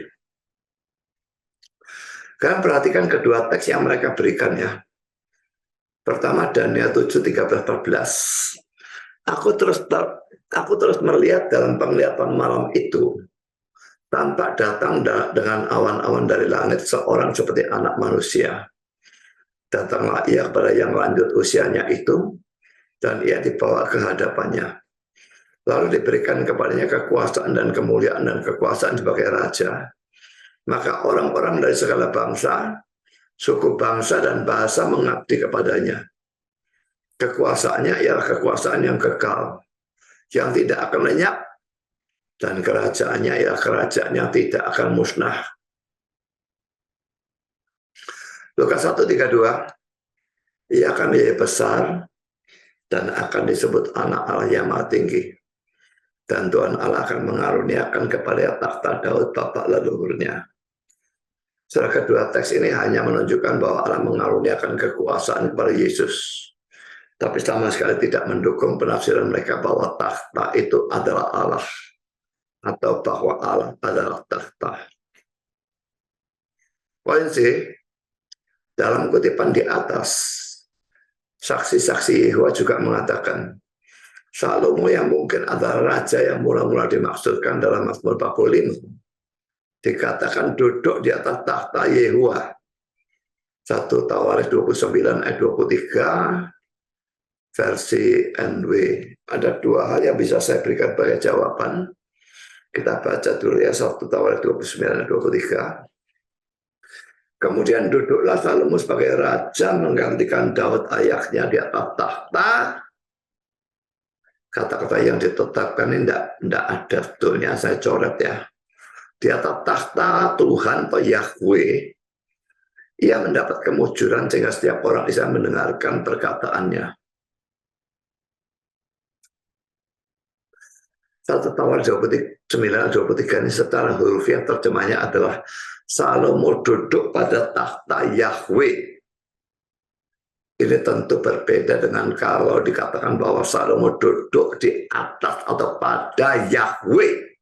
Kalian perhatikan kedua teks yang mereka berikan ya. Pertama Daniel 7, 13-14. Aku terus melihat dalam penglihatan malam itu, tampak datang dengan awan-awan dari langit seorang seperti anak manusia. Datanglah ia kepada yang lanjut usianya itu, dan ia dibawa ke hadapannya. Lalu diberikan kepadanya kekuasaan dan kemuliaan dan kekuasaan sebagai raja. Maka orang-orang dari segala bangsa, suku bangsa dan bahasa mengabdi kepadanya. Kekuasaannya ialah kekuasaan yang kekal, yang tidak akan lenyap, dan kerajaannya ialah kerajaan yang tidak akan musnah. Lukas 1:32, ia akan menjadi besar dan akan disebut anak Allah yang maha tinggi. Dan Tuhan Allah akan mengaruniakan kepada takhta Daud bapak leluhurnya. Setelah kedua teks ini hanya menunjukkan bahwa Allah mengaruniakan kekuasaan kepada Yesus. Tapi sama sekali tidak mendukung penafsiran mereka bahwa takhta itu adalah Allah. Atau bahwa Allah adalah takhta. Poin C, dalam kutipan di atas, saksi-saksi Yehova juga mengatakan, Salomo yang mungkin adalah raja yang mula-mula dimaksudkan dalam Mazmur 45, dikatakan duduk di atas takhta Yehova. 1 Tawarik 29 ayat 23, versi NW. Ada dua hal yang bisa saya berikan sebagai jawaban. Kita baca dulu ya, 1 Tawarik 29 ayat 23. Kemudian duduklah Salomo sebagai raja menggantikan Daud ayahnya di atas takhta. kata-kata yang ditetapkan ini tidak ada betulnya, saya coret ya. Di atas tahta Tuhan atau Yahweh, ia mendapat kemujuran sehingga setiap orang bisa mendengarkan perkataannya. 1 Tawarikh 9:23 ini secara hurufiah terjemahnya adalah Salomo duduk pada tahta Yahweh. Ini tentu berbeda dengan kalau dikatakan bahwa Salomo duduk di atas atau pada Yahweh.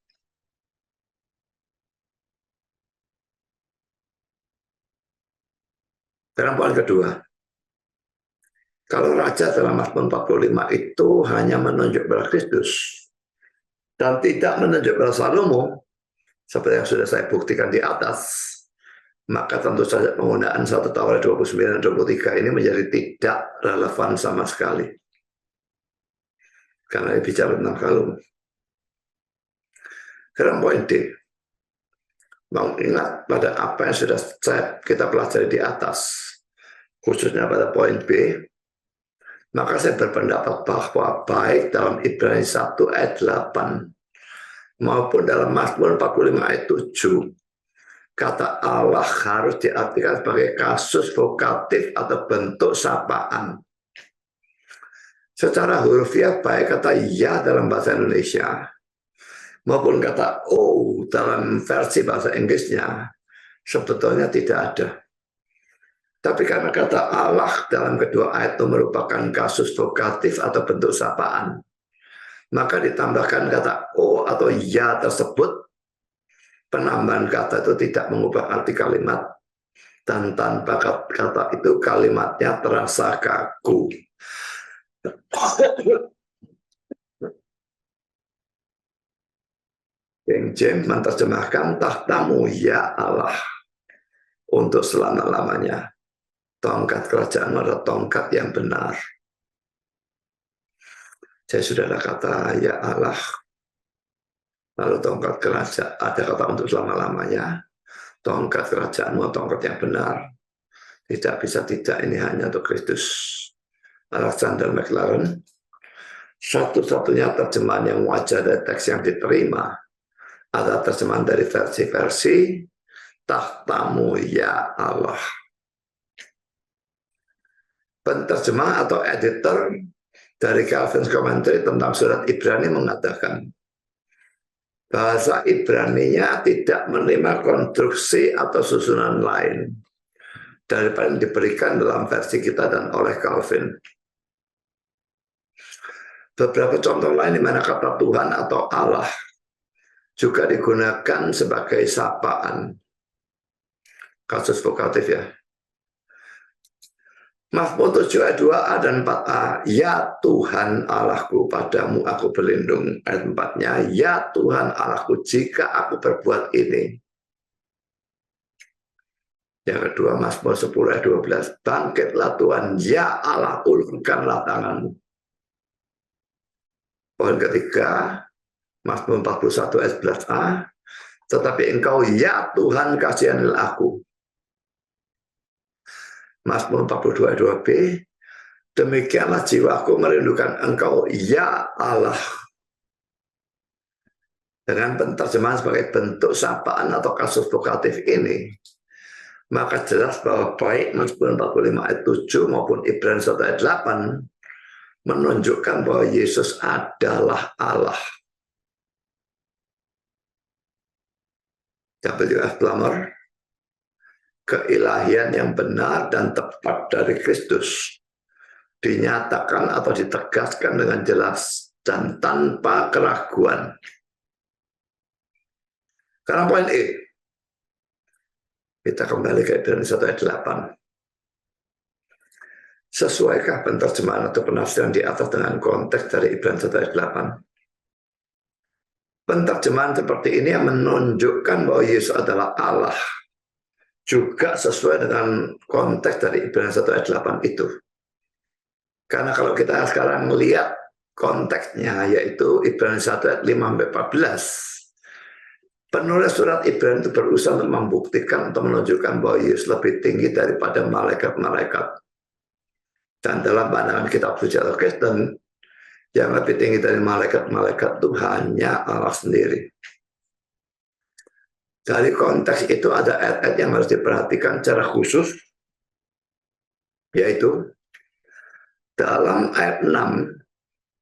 Sekarang poin kedua. Kalau raja dalam Mazmur 45 itu hanya menunjuk pada Kristus dan tidak menunjuk pada Salomo, seperti yang sudah saya buktikan di atas, maka tentu saja penggunaan 1 Tawarikh 29 dan 23 ini menjadi tidak relevan sama sekali. Karena ini bicara tentang Salomo. Sekarang poin D. Mau ingat pada apa yang sudah kita pelajari di atas, khususnya pada poin B, maka saya berpendapat bahwa baik dalam Ibrani 1 ayat 8 maupun dalam Mazmur 45 ayat 7, kata Allah harus diartikan sebagai kasus vokatif atau bentuk sapaan. Secara hurufiah baik kata ya dalam bahasa Indonesia maupun kata oh dalam versi bahasa Inggrisnya sebetulnya tidak ada. Tapi karena kata Allah dalam kedua ayat itu merupakan kasus vokatif atau bentuk sapaan, maka ditambahkan kata oh atau ya tersebut, penambahan kata itu tidak mengubah arti kalimat, dan tanpa kata itu kalimatnya terasa kaku. King James menerjemahkan tahtamu ya Allah untuk selama-lamanya. Tongkat kerajaan adalah tongkat yang benar. Saya sudah ada kata ya Allah. Lalu tongkat kerajaan, ada kata untuk selama-lamanya. Tongkat kerajaanmu, tongkat yang benar. Tidak bisa tidak, ini hanya untuk Kristus. Alexander McLaren, satu-satunya terjemahan yang wajar dari teks yang diterima ada terjemahan dari versi-versi tahtamu ya Allah. Penterjemah atau editor dari Calvin's Commentary tentang surat Ibrani mengatakan bahasa Ibrani-nya tidak menerima konstruksi atau susunan lain daripada yang diberikan dalam versi kita dan oleh Calvin. Beberapa contoh lain di mana kata Tuhan atau Allah juga digunakan sebagai sapaan. Kasus vokatif ya. Mazmur 7 ayat 2a dan 4a. Ya Tuhan Allahku, padamu aku berlindung. Ayat 4-nya. Ya Tuhan Allahku, jika aku berbuat ini. Yang kedua Mazmur 10 ayat 12. Bangkitlah Tuhan, ya Allah, ulurkanlah tanganmu. Poin ketiga Mazmur 41 ayat 11a, tetapi engkau ya Tuhan kasihanilah aku. Mazmur 42 ayat 2b, demikianlah jiwaku merindukan engkau ya Allah. Dengan penterjemahan sebagai bentuk sapaan atau kasus vokatif ini, maka jelas bahwa baik Mazmur 45 ayat 7 maupun Ibrani 1 ayat 8 menunjukkan bahwa Yesus adalah Allah. W.F. Plummer, keilahian yang benar dan tepat dari Kristus dinyatakan atau ditegaskan dengan jelas dan tanpa keraguan. Sekarang poin E. Kita kembali ke Ibrani 1 ayat 8. Sesuaikah penterjemahan atau penafsiran di atas dengan konteks dari Ibrani 1 ayat 8? Penterjemahan seperti ini yang menunjukkan bahwa Yesus adalah Allah juga sesuai dengan konteks dari Ibrani 1 ayat 8 itu. Karena kalau kita sekarang melihat konteksnya, yaitu Ibrani 1 ayat 5-14, penulis surat Ibrani itu berusaha untuk membuktikan atau menunjukkan bahwa Yesus lebih tinggi daripada malaikat-malaikat. Dan dalam pandangan kitab suci atau Kristen, Yang lebih tinggi dari malaikat-malaikat itu hanya Allah sendiri. Dari konteks itu ada ayat-ayat yang harus diperhatikan secara khusus, yaitu dalam ayat 6,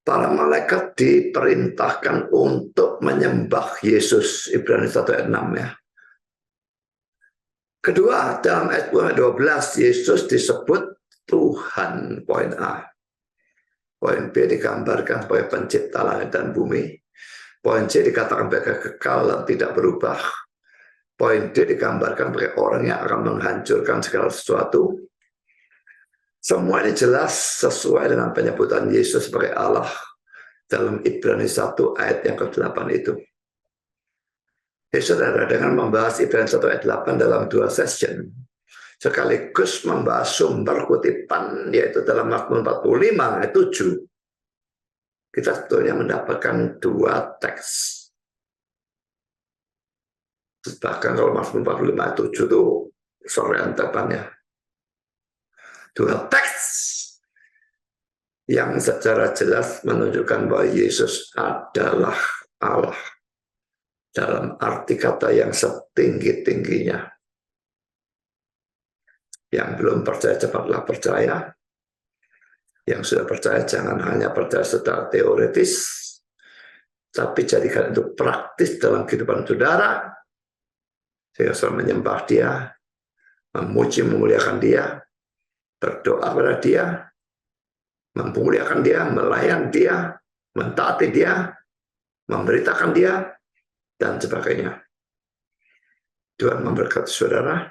para malaikat diperintahkan untuk menyembah Yesus, Ibrani 1 ayat 6 ya. Kedua, dalam ayat 12, Yesus disebut Tuhan, poin A. Poin B digambarkan sebagai pencipta langit dan bumi. Poin C dikatakan sebagai kekal dan tidak berubah. Poin D digambarkan sebagai orang yang akan menghancurkan segala sesuatu. Semua ini jelas sesuai dengan penyebutan Yesus sebagai Allah dalam Ibrani 1 ayat yang ke-8 itu. Saudara, dengan membahas Ibrani 1 ayat 8 dalam 2 session, sekaligus membahas sumber kutipan, yaitu dalam Mazmur 45 ayat 7, kita sebetulnya mendapatkan 2 teks. Bahkan kalau Mazmur 45 ayat 7 itu sorean tepannya. 2 teks yang secara jelas menunjukkan bahwa Yesus adalah Allah. Dalam arti kata yang setinggi-tingginya. Yang belum percaya cepatlah percaya. Yang sudah percaya jangan hanya percaya secara teoritis, tapi jadikan itu praktis dalam kehidupan saudara. Sehingga saudara menyembah dia, memuji memuliakan dia, berdoa kepada dia, memuliakan dia, melayan dia, mentaati dia, memberitakan dia, dan sebagainya. Tuhan memberkati saudara.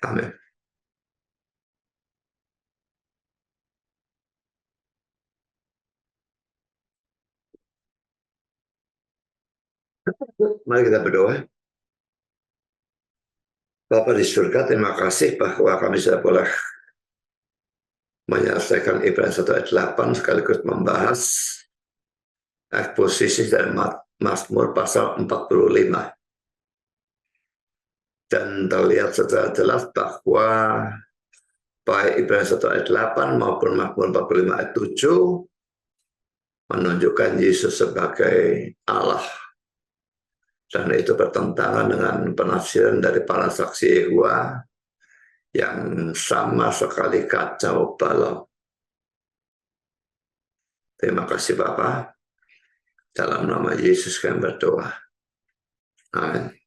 Amin. Mari kita berdoa. Bapa di surga, terima kasih bahwa kami sudah boleh menyelesaikan Ibrani 1 ayat 8 sekaligus membahas eksposisi dari Mazmur pasal 45. Dan terlihat secara jelas bahwa baik Ibrani 1 ayat 8 maupun Mazmur 45 ayat 7 menunjukkan Yesus sebagai Allah. Dan itu bertentangan dengan penafsiran dari para saksi Yehova yang sama sekali kacau balau. Terima kasih Bapak. Dalam nama Yesus kami berdoa. Amin.